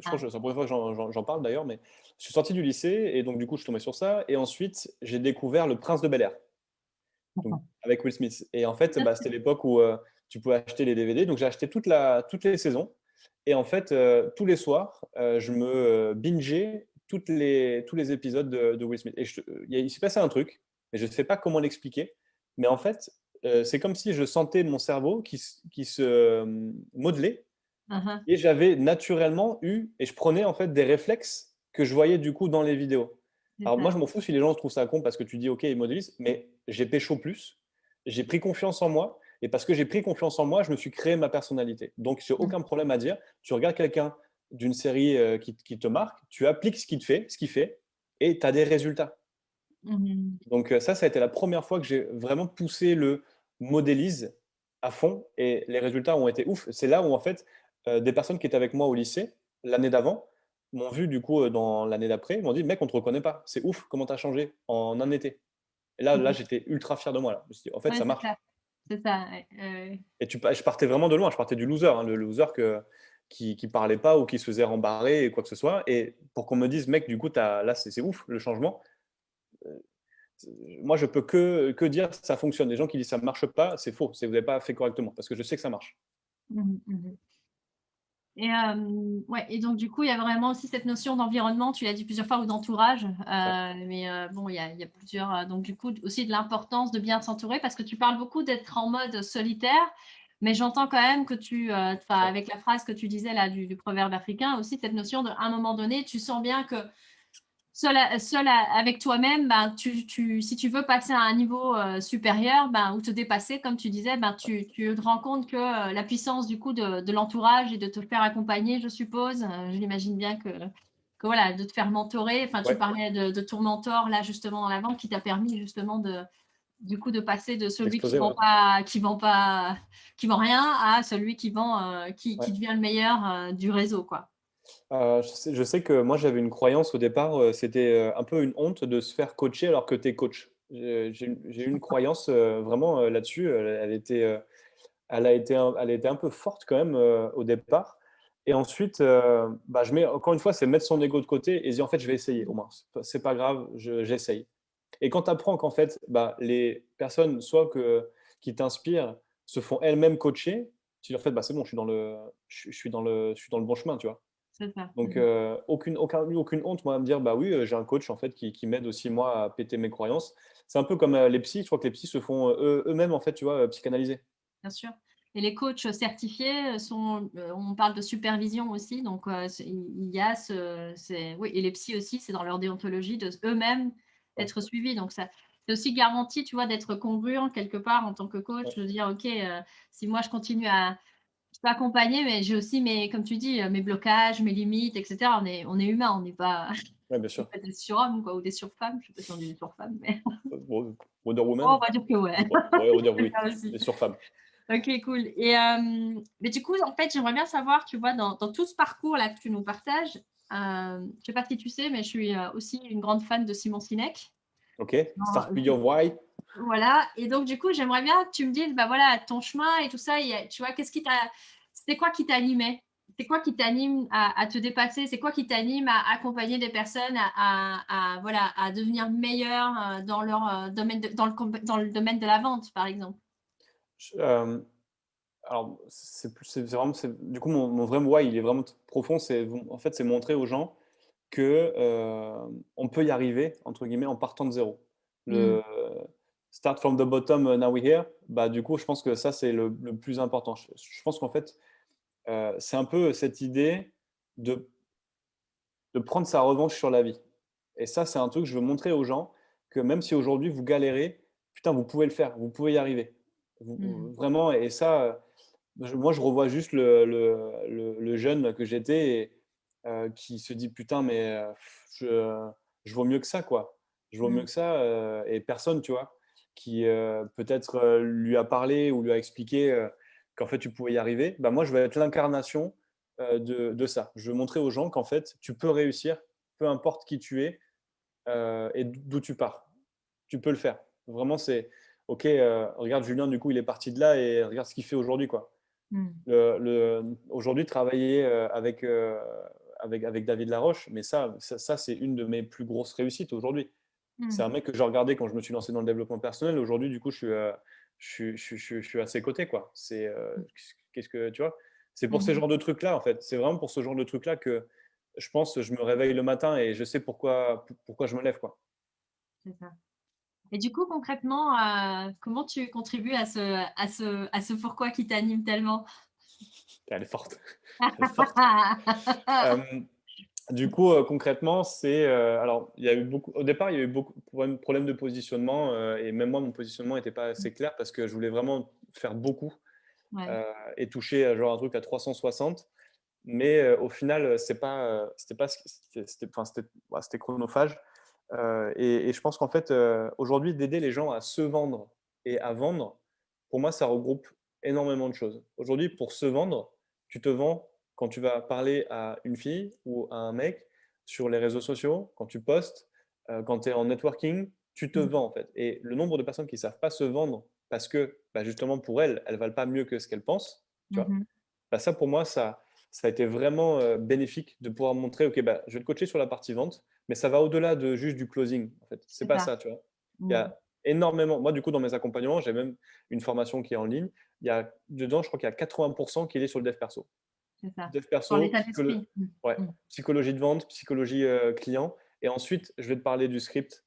A: Ah,
B: que c'est la première fois que j'en parle d'ailleurs, mais je suis sorti du lycée et donc du coup, je suis tombé sur ça et ensuite, j'ai découvert Le Prince de Bel-Air, donc avec Will Smith et en fait,
A: bien
B: bah,
A: sûr.
B: c'était l'époque où, tu pouvais acheter les DVD, donc j'ai acheté toutes les saisons et en fait, tous les soirs, je me, bingeais tous les épisodes de Will Smith et il s'est passé un truc, mais je ne sais pas comment l'expliquer, mais en fait, c'est comme si je sentais mon cerveau qui se, modelait
A: Hein, hein,
B: et j'avais naturellement eu et je prenais en fait des réflexes que je voyais du coup dans les vidéos.
A: c'est
B: Alors moi,
A: ça.
B: je m'en fous si les gens trouvent ça con parce que tu dis: «OK, ils modélisent», mais j'ai pécho plus, j'ai pris confiance en moi et parce que j'ai pris confiance en moi, je me suis créé ma personnalité. Donc j'ai
A: Mmh.
B: aucun problème à dire, tu regardes quelqu'un d'une série, qui te marque, tu appliques ce qu'il fait et tu as des résultats.
A: Mmh.
B: Donc ça a été la première fois que j'ai vraiment poussé le modélise à fond et les résultats ont été ouf. C'est là où en fait, des personnes qui étaient avec moi au lycée, l'année d'avant, m'ont vu du coup, dans l'année d'après, ils m'ont dit: «Mec, on te reconnaît pas. C'est ouf comment tu as changé en un été» et là,
A: Mmh.
B: j'étais ultra fier de moi là. Je me suis dit: «En fait,
A: Ouais,
B: ça marche»
A: c'est ça, ouais, ouais.
B: et je partais vraiment de loin. Je partais du loser, hein, le loser qui parlait pas ou qui se faisait rembarrer et quoi que ce soit et pour qu'on me dise: «Mec, du coup, là, c'est ouf le changement». Moi, je peux que dire ça fonctionne. Les gens qui disent ça marche pas, c'est faux. C'est vous n'avez pas fait correctement parce que je sais que ça marche.
A: Mmh mh. Mmh. Et ouais et donc du coup, il y a vraiment aussi cette notion d'environnement, tu l'as dit plusieurs fois, ou d'entourage,
B: Ouais,
A: mais bon, il y a plusieurs, donc du coup, aussi de l'importance de bien s'entourer parce que tu parles beaucoup d'être en mode solitaire, mais j'entends quand même que enfin,
B: ouais,
A: avec la phrase que tu disais là du proverbe africain aussi, cette notion de à un moment donné, tu sens bien que avec toi-même, ben, si tu veux passer à un niveau, supérieur, ben, ou te dépasser comme tu disais, ben, tu te rends compte que, la puissance du coup de l'entourage et de te faire accompagner, je suppose, je l'imagine bien que voilà, de te faire mentorer, enfin tu
B: ouais,
A: parlais de ton mentor là justement dans la vente qui t'a permis justement du coup de passer de celui
B: d'exploser, ouais.
A: qui vend rien à celui qui vend, qui
B: Ouais.
A: devient le meilleur, du réseau quoi.
B: Je sais que moi, j'avais une croyance au départ, c'était, un peu une honte de se faire coacher alors que tu es coach. J'ai eu une croyance, vraiment, là-dessus, elle a été un peu forte quand même, au départ et ensuite, bah, je mets encore une fois, c'est mettre son ego de côté et se dire: «En fait, je vais essayer au moins. C'est pas grave, j'essaye». Et quand tu apprends qu'en fait, bah, les personnes soit qui t'inspirent se font elles-mêmes coacher, tu dis: «En fait, bah, c'est bon, je suis dans le bon chemin», tu vois?
A: C'est ça.
B: Donc
A: Mmh.
B: aucune honte, moi, à me dire: «Bah, oui, j'ai un coach, en fait, qui m'aide aussi, moi, à péter mes croyances». C'est un peu comme, les psys, je crois que les psys se font, eux-mêmes, en fait, tu vois, psychanalyser.
A: Bien sûr, et les coachs certifiés, on parle de supervision aussi, donc il y a oui, et les psys aussi, c'est dans leur déontologie de eux-mêmes
B: Ouais,
A: être suivis, donc ça c'est aussi garanti, tu vois, d'être congruent quelque part en tant que coach,
B: ouais,
A: de dire: «OK, si moi je continue à peux accompagner, mais j'ai aussi comme tu dis, mes blocages, mes limites, etc. On est humain, on n'est pas,
B: Ouais, bien
A: on
B: sûr.
A: n'est pas des surhommes, quoi, ou des surfemmes. Je sais pas si on dit des surfemmes, mais
B: Wonder
A: oh, on
B: Woman?
A: va dire que ouais.
B: Ouais, on va dire
A: C'est
B: oui.
A: ça aussi.
B: Les surfemmes.
A: Ok, cool. Et mais du coup, en fait, j'aimerais bien savoir, tu vois, dans tout ce parcours-là que tu nous partages, je sais pas si tu sais, mais je suis aussi une grande fan de Simon Sinek.
B: OK. Start with
A: Je-
B: your why.
A: Voilà. Et donc, du coup, j'aimerais bien que tu me dises, bah voilà, ton chemin et tout ça, tu vois, c'était quoi qui t'animait? C'est quoi qui t'anime à te dépasser? C'est quoi qui t'anime à accompagner des personnes voilà, à devenir meilleures dans leur domaine, dans le domaine de la vente, par exemple?
B: Je alors c'est vraiment du coup mon vrai why, il est vraiment profond, en fait, c'est montrer aux gens que, on peut y arriver entre guillemets en partant de zéro.
A: Mmh.
B: Le start from the bottom, now we're here, bah, du coup, je pense que ça, c'est le plus important. Je pense qu'en fait, c'est un peu cette idée de prendre sa revanche sur la vie. Et ça, c'est un truc que je veux montrer aux gens, que même si aujourd'hui vous galérez, putain, vous pouvez le faire, vous pouvez y arriver.
A: Mmh.
B: Vraiment, et ça, moi, je revois juste le jeune que j'étais et qui se dit: «Putain, mais je vaux mieux que ça, quoi. Je vaux mieux
A: Mmh.
B: que ça», et personne, tu vois, qui, peut-être, lui a parlé ou lui a expliqué, qu'en fait, tu pouvais y arriver. Bah, moi, je veux être l'incarnation, de ça. Je veux montrer aux gens qu'en fait, tu peux réussir, peu importe qui tu es, et d'où tu pars. Tu peux le faire. Vraiment, c'est OK, regarde Julien, du coup, il est parti de là et regarde ce qu'il fait aujourd'hui, quoi.
A: Mmh.
B: Aujourd'hui, travailler, avec David Laroche, mais ça, c'est une de mes plus grosses réussites aujourd'hui. C'est
A: Mmh.
B: un mec que je regardais quand je me suis lancé dans le développement personnel. Aujourd'hui, du coup, je suis à ses côtés, quoi. Qu'est-ce que tu vois? C'est pour ces
A: Mmh.
B: genres de trucs-là, en fait. C'est vraiment pour ce genre de trucs-là que je pense, je me réveille le matin et je sais pourquoi je me lève, quoi.
A: C'est ça. Et du coup, concrètement, comment tu contribues à ce pourquoi qui t'anime tellement?
B: Elle est forte, elle est forte. Hem, du coup, concrètement, alors il y a eu beaucoup au départ, il y a eu beaucoup de problèmes de positionnement, et même moi, mon positionnement n'était pas assez clair parce que je voulais vraiment faire beaucoup,
A: Ouais.
B: heu et toucher, genre un truc à 360. Mais au final, c'était pas ce qui c'était chronophage, et je pense qu'en fait, aujourd'hui, d'aider les gens à se vendre et à vendre, pour moi, ça regroupe énormément de choses. Aujourd'hui, pour se vendre, tu te vends quand tu vas parler à une fille ou à un mec sur les réseaux sociaux, quand tu postes, quand tu es en networking, tu te
A: Mmh.
B: vends, en fait, et le nombre de personnes qui ne savent pas se vendre parce que, bah, justement, pour elles, elles valent pas mieux que ce qu'elles pensent, tu
A: Mmh
B: vois?
A: mh.
B: Bah, ça pour moi, ça a été vraiment, bénéfique de pouvoir montrer: «OK, bah, je vais te coacher sur la partie vente, mais ça va au-delà de juste du closing, en fait». C'est
A: C'est
B: pas
A: ça.
B: ça, tu vois? Il y
A: Mmh.
B: a énormément moi, du coup, dans mes accompagnements, j'ai même une formation qui est en ligne. Il y a dedans, je crois qu'il y a 80 qui est sur le dev perso.
A: C'est ça.
B: Dev
A: Dans
B: perso,
A: l'état d'esprit. Mmh.
B: ouais,
A: Mmh.
B: psychologie de vente, psychologie, client, et ensuite je vais te parler du script,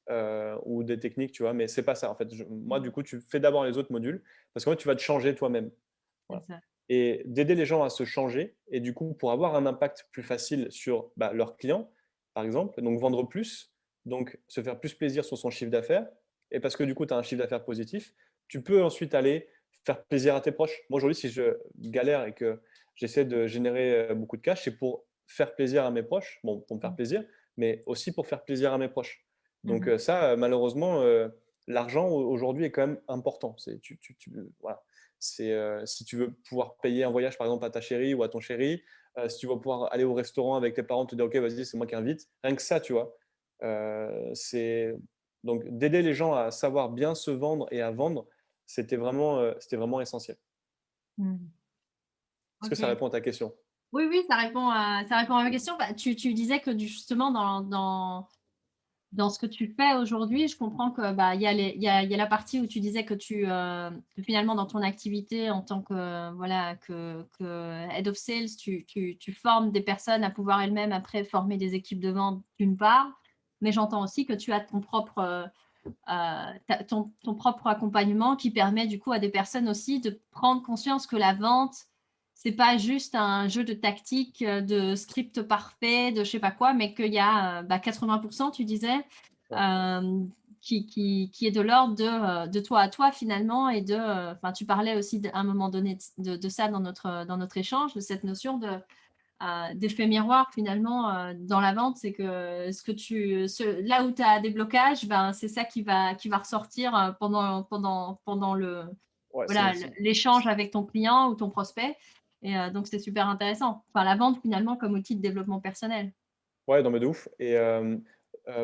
B: ou des techniques, tu vois? Mais c'est pas ça, en fait. Moi, du
A: Mmh.
B: coup, tu fais d'abord les autres modules parce qu'en fait, tu vas te changer toi-même.
A: C'est
B: Voilà,
A: ça.
B: et d'aider les gens à se changer et du coup, pour avoir un impact plus facile sur, bah, leurs clients, par exemple, donc vendre plus, donc se faire plus plaisir sur son chiffre d'affaires, et parce que du coup, tu as un chiffre d'affaires positif, tu peux ensuite aller faire plaisir à tes proches. Moi, aujourd'hui, si je galère et que j'essaie de générer, beaucoup de cash, c'est pour faire plaisir à mes proches, bon, pour me faire
A: Mmh.
B: plaisir, mais aussi pour faire plaisir à mes proches.
A: Mmh
B: Donc
A: mh.
B: ça, malheureusement, l'argent aujourd'hui est quand même important. C'est voilà. Si tu veux pouvoir payer un voyage, par exemple, à ta chérie ou à ton chéri, si tu veux pouvoir aller au restaurant avec tes parents, te dire: «OK, vas-y, c'est moi qui invite». Rien que ça, tu vois? C'est donc d'aider les gens à savoir bien se vendre et à vendre, c'était vraiment essentiel.
A: Mmh.
B: Est-ce que ça
A: OK.
B: répond à ta question?
A: Oui, oui, ça répond à ma question. Bah, tu disais que justement dans ce que tu fais aujourd'hui, je comprends que, bah, il y a la partie où tu disais que finalement dans ton activité en tant que, voilà, que head of sales, tu formes des personnes à pouvoir elles-mêmes après former des équipes de vente d'une part, mais j'entends aussi que tu as ton propre, ton propre accompagnement qui permet du coup à des personnes aussi de prendre conscience que la vente, c'est pas juste un jeu de tactique, de script parfait, de je sais pas quoi, mais qu'il y a, bah, 80 tu disais,
B: Ouais.
A: hem, qui est de l'ordre de toi à toi finalement et tu parlais aussi à un moment donné de ça dans notre échange, de cette notion d'effet miroir finalement dans la vente, c'est que là où tu as des blocages, ben, c'est ça qui va ressortir pendant
B: Ouais,
A: voilà, l'échange avec ton client ou ton prospect. Et donc, c'est super intéressant. Enfin, la vente finalement comme outil de développement personnel.
B: Ouais, non, mais de ouf. Et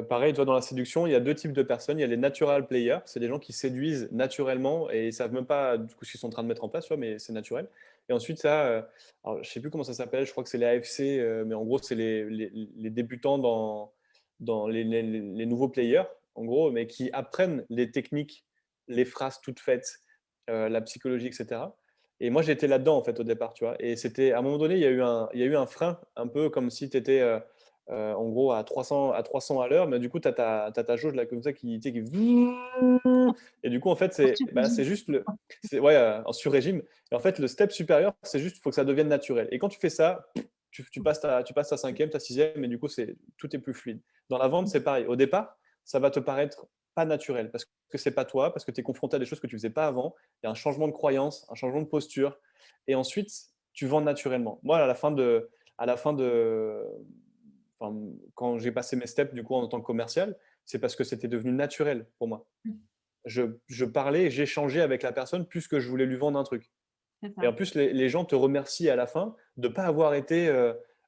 B: pareil, toi, dans la séduction, il y a deux types de personnes. Il y a les natural players, c'est des gens qui séduisent naturellement et ils savent même pas du coup ce qu'ils sont en train de mettre en place, tu vois, mais c'est naturel. Et ensuite, ça, alors, je sais plus comment ça s'appelle, je crois que c'est les AFC, mais en gros, c'est les débutants dans les nouveaux players, en gros, mais qui apprennent les techniques, les phrases toutes faites, la psychologie, etc. Et moi, j'étais là-dedans, en fait, au départ, tu vois. Et c'était, à un moment donné, il y a eu un frein, un peu comme si tu étais en gros à 300 à l'heure, mais du coup, tu as ta jauge là comme ça qui, tu sais, et du coup, en fait, c'est juste ouais, en sur-régime. Et en fait, le step supérieur, c'est juste, il faut que ça devienne naturel. Et quand tu fais ça, tu passes ta cinquième, ta sixième, et du coup, tout est plus fluide. Dans la vente, c'est pareil. Au départ, ça va te paraître pas naturel parce que c'est pas toi, parce que tu es confronté à des choses que tu faisais pas avant. Il y a un changement de croyance, un changement de posture. Et ensuite, tu vends naturellement. Moi, à la fin de enfin, quand j'ai passé mes steps du coup en tant que commercial, c'est parce que c'était devenu naturel pour moi. Je parlais et j'échangeais avec la personne plus que je voulais lui vendre un truc.
A: C'est
B: Et
A: ça.
B: en plus, les gens te remercient à la fin de ne pas avoir été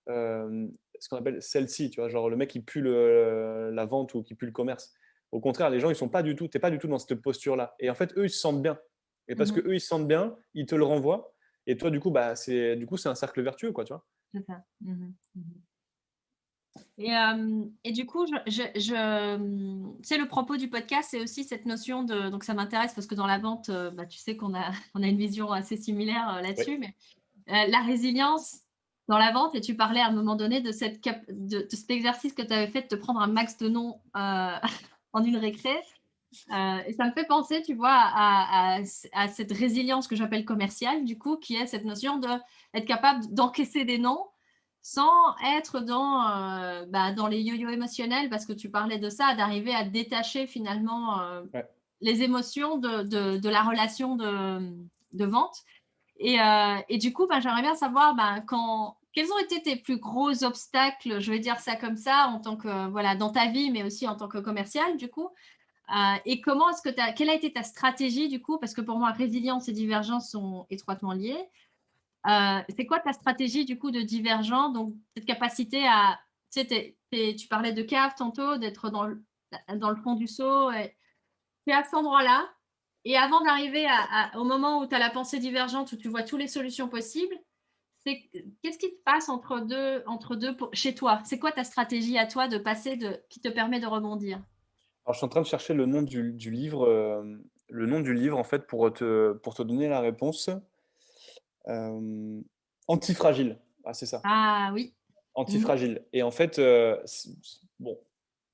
B: ce qu'on appelle sell-ci, tu vois, genre le mec qui pue la vente ou qui pue le commerce. Au contraire, les gens, ils sont pas du tout, t'es pas du tout dans cette posture-là. Et en fait, eux, ils se sentent bien. Et parce que
A: Mhm.
B: eux, ils se sentent bien, ils te le renvoient. Et toi, du coup, c'est un cercle vertueux, quoi, tu vois.
A: C'est ça. Mhm. Mhm. Et du coup, tu sais, le propos du podcast, c'est aussi cette notion donc ça m'intéresse parce que dans la vente, bah, tu sais qu'on a, on a une vision assez similaire
B: Oui.
A: là-dessus, mais la résilience dans la vente, et tu parlais à un moment donné de cet exercice que tu avais fait de te prendre un max de noms en une récré. Et ça me fait penser, tu vois, à cette résilience que j'appelle commerciale, du coup, qui est cette notion d'être capable d'encaisser des noms sans être dans les yo-yo émotionnels, parce que tu parlais de ça, d'arriver à détacher finalement
B: Ouais.
A: les émotions de la relation de vente. Et du coup, j'aimerais bien savoir quels ont été tes plus gros obstacles, je vais dire ça comme ça, en tant que, voilà, dans ta vie, mais aussi en tant que commercial, du coup. Et quelle a été ta stratégie, du coup, parce que pour moi, résilience et divergence sont étroitement liées. C'est quoi ta stratégie, du coup, de divergent? Donc, cette capacité à, tu sais, tu parlais de cave tantôt, d'être dans le fond du seau. Tu es à cet endroit-là. Et avant d'arriver au moment où tu as la pensée divergente, où tu vois toutes les solutions possibles, qu'est-ce qui se passe entre deux chez toi? C'est quoi ta stratégie à toi de passer qui te permet de rebondir?
B: Alors, je suis en train de chercher le nom du livre, en fait, pour te donner la réponse. Euh, Antifragile. Ah, c'est ça.
A: Ah oui. Mhm.
B: Antifragile. Et en fait, bon,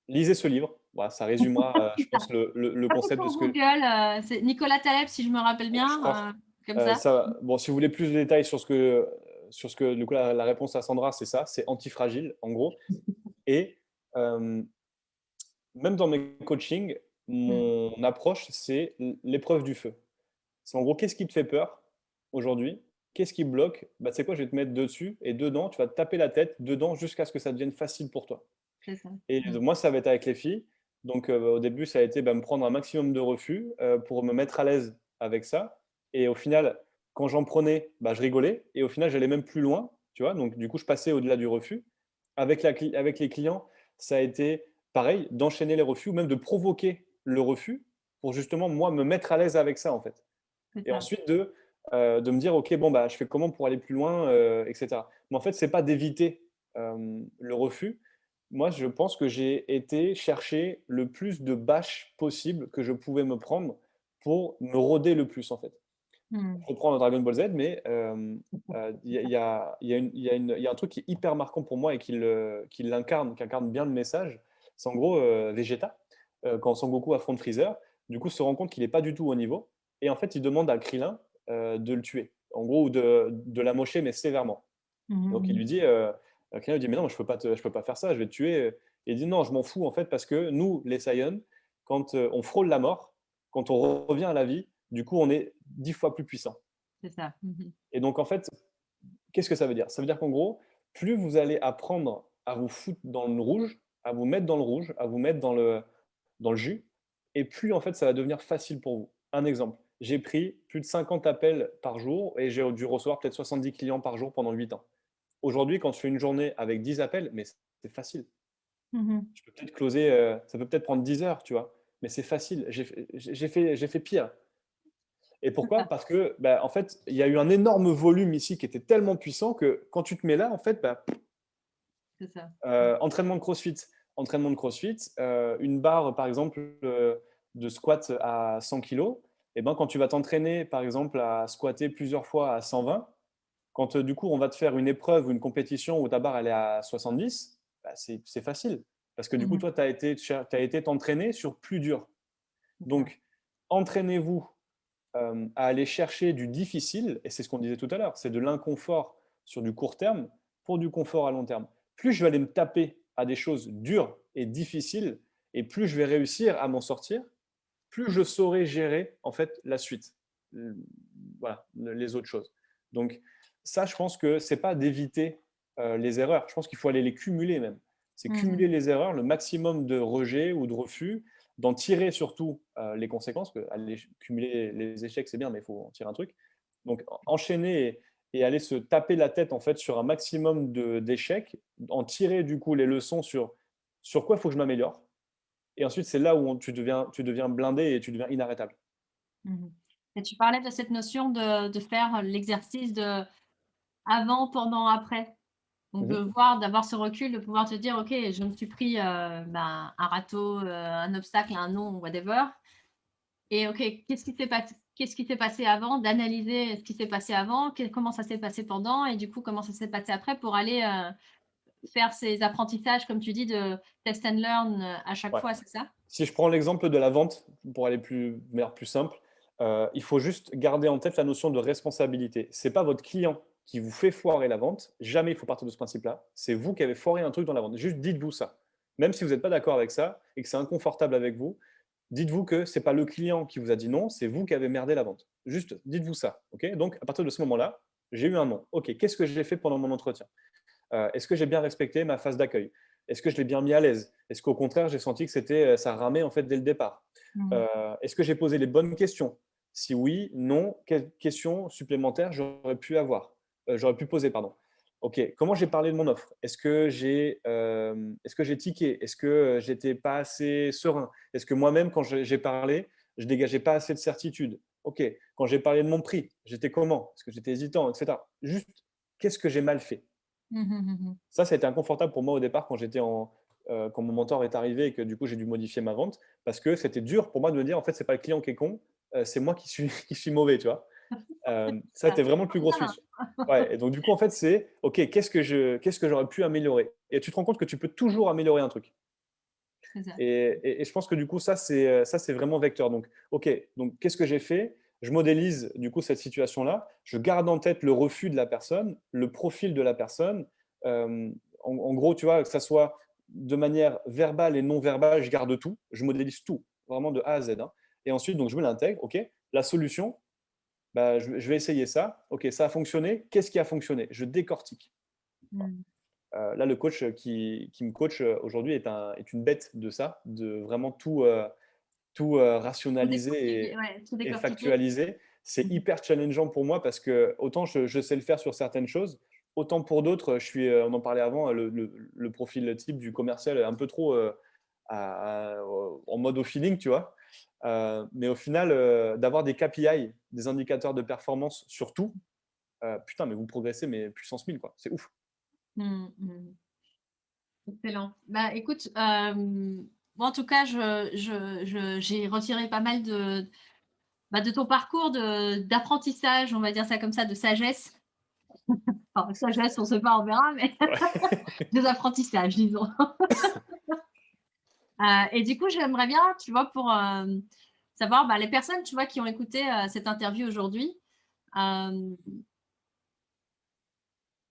B: lisez ce livre. Voilà, ça résumera, je pense, le
A: Tapez
B: concept de
A: sur
B: ce que
A: Google, c'est Nicolas Taleb, si je me rappelle
B: je
A: bien,
B: crois.
A: comme ça.
B: Bon, si vous voulez plus de détails sur ce que du coup, la réponse à Sandra, c'est ça, c'est antifragile, en gros. Et euh, même dans mes coachings,
A: Mm.
B: mon approche, c'est l'épreuve du feu. C'est en gros, qu'est-ce qui te fait peur aujourd'hui? Qu'est-ce qui bloque? Bah, tu sais quoi, je vais te mettre dessus et dedans, tu vas te taper la tête dedans jusqu'à ce que ça devienne facile pour toi.
A: C'est ça.
B: Et
A: Mm.
B: moi, ça va être avec les filles. Donc, au début, ça a été me prendre un maximum de refus pour me mettre à l'aise avec ça. Et au final, quand j'en prenais, je rigolais. Et au final, j'allais même plus loin. Tu vois, donc, du coup, je passais au-delà du refus. Avec les clients, ça a été pareil, d'enchaîner les refus ou même de provoquer le refus pour justement, moi, me mettre à l'aise avec ça, en fait.
A: C'est
B: Et
A: ça.
B: ensuite, de me dire, OK, bon, je fais comment pour aller plus loin, etc. Mais en fait, c'est pas d'éviter le refus. Moi, je pense que j'ai été chercher le plus de bâches possible que je pouvais me prendre pour me roder le plus, en fait.
A: Mm.
B: Je reprends Dragon Ball Z, mais il y a un truc qui est hyper marquant pour moi et qui incarne bien le message. C'est en gros Vegeta, quand Son Goku affronte Freezer, du coup, se rend compte qu'il n'est pas du tout au niveau. Et en fait, il demande à Krillin de le tuer. En gros, ou de l'amocher, mais sévèrement. Donc, il
A: Mhm.
B: lui dit, Krillin lui dit, mais non, je peux pas faire ça, je vais te tuer. Et il dit, non, je m'en fous, en fait, parce que nous, les Saiyans, quand on frôle la mort, quand on revient à la vie, du coup, on est 10 fois plus puissant.
A: C'est ça.
B: Et donc, en fait, qu'est-ce que ça veut dire? Ça veut dire qu'en gros, plus vous allez apprendre à vous foutre dans le rouge, à vous mettre dans le rouge, à vous mettre dans le jus, et plus en fait ça va devenir facile pour vous. Un exemple, j'ai pris plus de 50 appels par jour et j'ai dû recevoir peut-être 70 clients par jour pendant 8 ans. Aujourd'hui, quand je fais une journée avec 10 appels, mais c'est facile.
A: Mmh.
B: Je peux peut-être closer, ça peut peut-être prendre 10 heures, tu vois? Mais c'est facile. J'ai fait pire. Et
A: C'est
B: pourquoi?
A: ça,
B: Parce que, bah, en fait, il y a eu un énorme volume ici qui était tellement puissant que quand tu te mets là, en fait, bah,
A: c'est ça.
B: entraînement de CrossFit. Entraînement de CrossFit, une barre, par exemple, de squat à 100 kilos, et ben, quand tu vas t'entraîner, par exemple, à squatter plusieurs fois à 120, quand du coup, on va te faire une épreuve ou une compétition où ta barre elle est à 70, bah, c'est facile. Parce que du coup,
A: Mmh.
B: toi, tu as été t'entraîner sur plus dur.
A: C'est ça.
B: Donc, entraînez-vous à aller chercher du difficile, et c'est ce qu'on disait tout à l'heure, c'est de l'inconfort sur du court terme pour du confort à long terme. Plus je vais aller me taper à des choses dures et difficiles, et plus je vais réussir à m'en sortir, plus je saurai gérer en fait la suite, voilà, les autres choses. Donc ça, je pense que c'est pas d'éviter les erreurs. Je pense qu'il faut aller les cumuler même. C'est
A: Mmh.
B: cumuler les erreurs, le maximum de rejets ou de refus, d'en tirer surtout les conséquences. Que aller cumuler les échecs, c'est bien, mais il faut en tirer un truc. Donc enchaîner et aller se taper la tête en fait sur un maximum d'échecs, en tirer du coup les leçons sur quoi il faut que je m'améliore, et ensuite, c'est là où tu deviens blindé et tu deviens inarrêtable.
A: Mmh. Et tu parlais de cette notion de faire l'exercice de avant, pendant, après. Donc de
B: Mmh.
A: voir, d'avoir ce recul, de pouvoir te dire: «OK, je me suis pris, un râteau, un obstacle, un non, whatever et OK, qu'est-ce qui s'est passé avant?» D'analyser ce qui s'est passé avant, comment ça s'est passé pendant et du coup, comment ça s'est passé après pour aller, faire ces apprentissages, comme tu dis, de test and learn, à chaque
B: Ouais.
A: fois, c'est ça?
B: Si je prends l'exemple de la vente, pour aller de manière plus simple, il faut juste garder en tête la notion de responsabilité. C'est pas votre client qui vous fait foirer la vente, jamais il faut partir de ce principe-là. C'est vous qui avez foiré un truc dans la vente. Juste dites-vous ça. Même si vous n'êtes pas d'accord avec ça et que c'est inconfortable avec vous, dites-vous que c'est pas le client qui vous a dit non, c'est vous qui avez merdé la vente. Juste dites-vous ça, OK? Donc à partir de ce moment-là, j'ai eu un non. OK, qu'est-ce que j'ai fait pendant mon entretien? Est-ce que j'ai bien respecté ma phase d'accueil? Est-ce que je l'ai bien mis à l'aise? Est-ce qu'au contraire, j'ai senti que ça ramait en fait dès le départ?
A: Mmh.
B: Est-ce que j'ai posé les bonnes questions? Si oui, non, quelles questions supplémentaires j'aurais pu poser, pardon. OK, comment j'ai parlé de mon offre? Est-ce que j'ai tiqué? Est-ce que j'étais pas assez serein? Est-ce que moi-même, quand j'ai parlé, je dégageais pas assez de certitude? OK, quand j'ai parlé de mon prix, j'étais comment? Est-ce que j'étais hésitant, et cetera? Juste, qu'est-ce que j'ai mal fait?
A: Mmh mh, mmh.
B: Ça a été inconfortable pour moi au départ quand mon mentor est arrivé et que du coup j'ai dû modifier ma vente, parce que c'était dur pour moi de me dire en fait c'est pas le client qui est con, c'est moi qui suis qui suis mauvais, tu vois? Ça a
A: Ah,
B: été vraiment le plus gros
A: bien.
B: switch. Ouais, et donc du coup en fait c'est OK, qu'est-ce que j'aurais pu améliorer? Et tu te rends compte que tu peux toujours améliorer un truc.
A: C'est ça.
B: Et je pense que du coup, ça, c'est vraiment vecteur. Donc, OK, donc qu'est-ce que j'ai fait? Je modélise du coup cette situation-là. Je garde en tête le refus de la personne, le profil de la personne. En gros, tu vois, que ça soit de manière verbale et non verbale, je garde tout. Je modélise tout, vraiment de A à Z, hein. Et ensuite, donc, je me l'intègre. OK, la solution, bah, je vais essayer ça. OK, ça a fonctionné. Qu'est-ce qui a fonctionné? Je décortique.
A: Mmh.
B: Là, le coach qui me coach aujourd'hui est une bête de ça, de vraiment tout
A: Tout
B: rationaliser
A: décortiquer, ouais, tout
B: et
A: décortiquer.
B: factualiser. C'est
A: Mmh.
B: hyper challengeant pour moi parce que autant je sais le faire sur certaines choses, autant pour d'autres, on en parlait avant, le profil type du commercial est un peu trop en mode au feeling, tu vois. Mais au final, d'avoir des KPI, des indicateurs de performance sur tout, putain, mais vous progressez, mais puissance 1000, quoi. C'est ouf.
A: Mmh mh. Excellent. Bah, écoute, moi, en tout cas, j'ai retiré pas mal de ton parcours d'apprentissage, on va dire ça comme ça, de sagesse. Enfin, sagesse, on sait pas, on verra, mais
B: Ouais.
A: des apprentissages, disons. Et du coup, j'aimerais bien, tu vois, pour, savoir, bah, les personnes, tu vois, qui ont écouté, cette interview aujourd'hui, hem,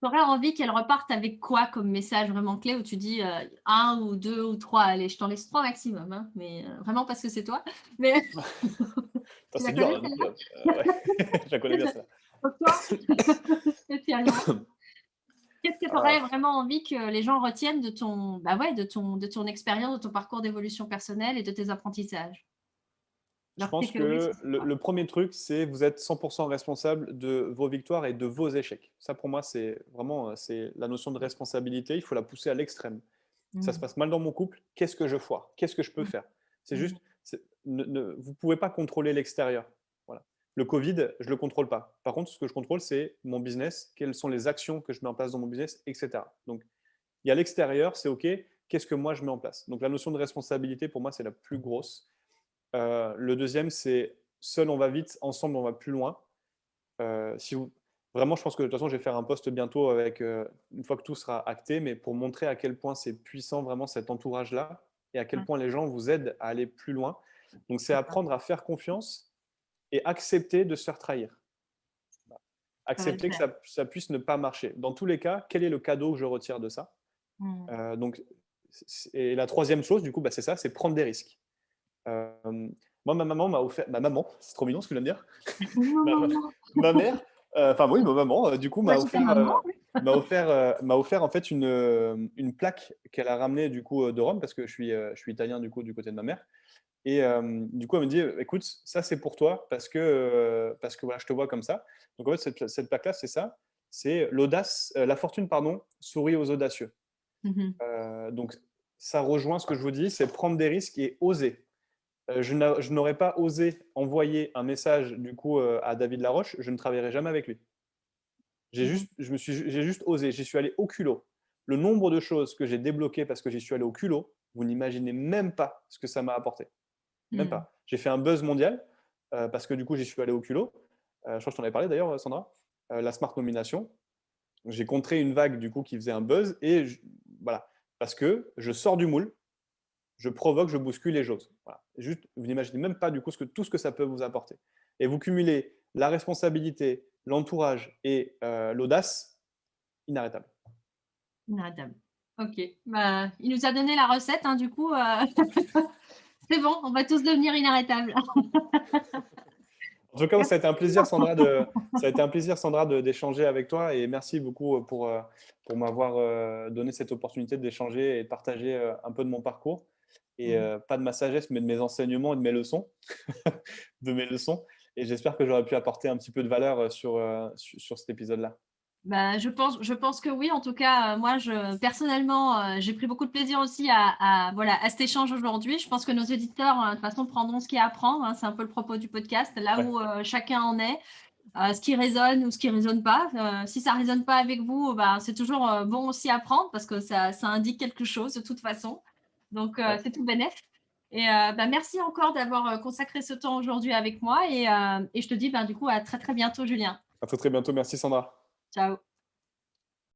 A: aurais envie qu'elle reparte avec quoi comme message vraiment clé où tu dis, 1 ou 2 ou 3, allez, je t'en laisse 3 maximum, hein, mais vraiment parce que c'est toi. Mais
B: Putain,
A: tu la
B: c'est dur
A: connais
B: là, du coup,
A: celle-là?
B: là. Ouais, je la connais bien celle-là.
A: Donc toi, spécialement, qu'est-ce que tu
B: Ah,
A: aurais vraiment envie que les gens retiennent de ton bah, ouais, de ton expérience, de ton parcours d'évolution personnelle et de tes apprentissages?
B: je
A: Leur
B: pense
A: takeaway, ce
B: que
A: serait quoi?
B: le premier truc, c'est vous êtes 100% responsable de vos victoires et de vos échecs. Ça, pour moi, c'est vraiment c'est la notion de responsabilité. Il faut la pousser à l'extrême. Ça se
A: Mmh.
B: passe mal dans mon couple. Qu'est-ce que je foire? Qu'est-ce que je peux
A: Mmh.
B: faire? C'est
A: Mmh.
B: juste, vous ne pouvez pas contrôler l'extérieur. Voilà. Le Covid, je ne le contrôle pas. Par contre, ce que je contrôle, c'est mon business, quelles sont les actions que je mets en place dans mon business, etc. Donc, il y a l'extérieur, c'est OK. Qu'est-ce que moi je mets en place? Donc, la notion de responsabilité, pour moi, c'est la plus grosse. Le deuxième, c'est seul on va vite, ensemble on va plus loin. Si vous Vraiment, je pense que de toute façon, je vais faire un post bientôt avec, une fois que tout sera acté, mais pour montrer à quel point c'est puissant vraiment cet entourage-là et à quel
A: Ouais,
B: point les gens vous aident à aller plus loin. Donc, c'est
A: d'accord.
B: apprendre à faire confiance et accepter de se faire trahir.
A: Ça va le
B: Accepter que
A: faire.
B: ça puisse ne pas marcher. Dans tous les cas, quel est le cadeau que je retire de ça?
A: Mmh.
B: Donc, et la troisième chose, du coup, bah, c'est ça, c'est prendre des risques. Moi, ma maman, c'est trop mignon ce que je viens de dire.
A: Non,
B: Ma,
A: non,
B: ma-
A: non.
B: ma mère, enfin oui, ma maman, du coup,
A: Bah, j'étais maman, oui.
B: m'a offert en fait une plaque qu'elle a ramenée du coup de Rome parce que je suis italien du coup du côté de ma mère. Et du coup, elle me dit, écoute, ça c'est pour toi parce que voilà, je te vois comme ça. Donc en fait, cette plaque-là, c'est ça, c'est l'audace, la fortune, pardon, sourit aux audacieux.
A: Mmh.
B: Donc ça rejoint ce que je vous dis, c'est prendre des risques et oser. Je n'aurais pas osé envoyer un message du coup à David Laroche, je ne travaillerai jamais avec lui.
A: Mmh.
B: J'ai juste osé, j'y suis allé au culot. Le nombre de choses que j'ai débloquées parce que j'y suis allé au culot, vous n'imaginez même pas ce que ça m'a apporté. Même
A: Mmh.
B: pas. J'ai fait un buzz mondial parce que du coup j'y suis allé au culot. Je crois que je t'en avais parlé d'ailleurs, Sandra. La Smart Nomination. J'ai contré une vague du coup qui faisait un buzz et voilà. Parce que je sors du moule, je provoque, je bouscule les choses. Voilà. Juste, vous n'imaginez même pas du coup tout ce que ça peut vous apporter. Et vous cumulez la responsabilité, l'entourage et l'audace, inarrêtable.
A: Inarrêtable. OK. Bah, il nous a donné la recette, hein, du coup, c'est bon, on va tous devenir inarrêtables.
B: En tout cas, ça a été un plaisir, Sandra, d'échanger avec toi et merci beaucoup pour m'avoir donné cette opportunité d'échanger et de partager un peu de mon parcours et
A: Mmh.
B: pas de ma sagesse, mais de mes enseignements et de mes leçons, de mes leçons. Et j'espère que j'aurais pu apporter un petit peu de valeur sur cet épisode-là.
A: Bah, je pense que oui. En tout cas, moi, personnellement, j'ai pris beaucoup de plaisir aussi voilà, à cet échange aujourd'hui. Je pense que nos auditeurs, de toute façon, prendront ce qu'il y a à prendre, hein. C'est un peu le propos du podcast, là
B: Ouais,
A: où, chacun en est, ce qui résonne ou ce qui résonne pas. Si ça résonne pas avec vous, bah, c'est toujours, bon aussi à prendre parce que ça indique quelque chose de toute façon. Donc,
B: ouais.
A: c'est tout bénef et bah, merci encore d'avoir, consacré ce temps aujourd'hui avec moi et je te dis, ben, du coup, à très, très bientôt, Julien.
B: À très très bientôt. Merci, Sandra.
A: Ciao.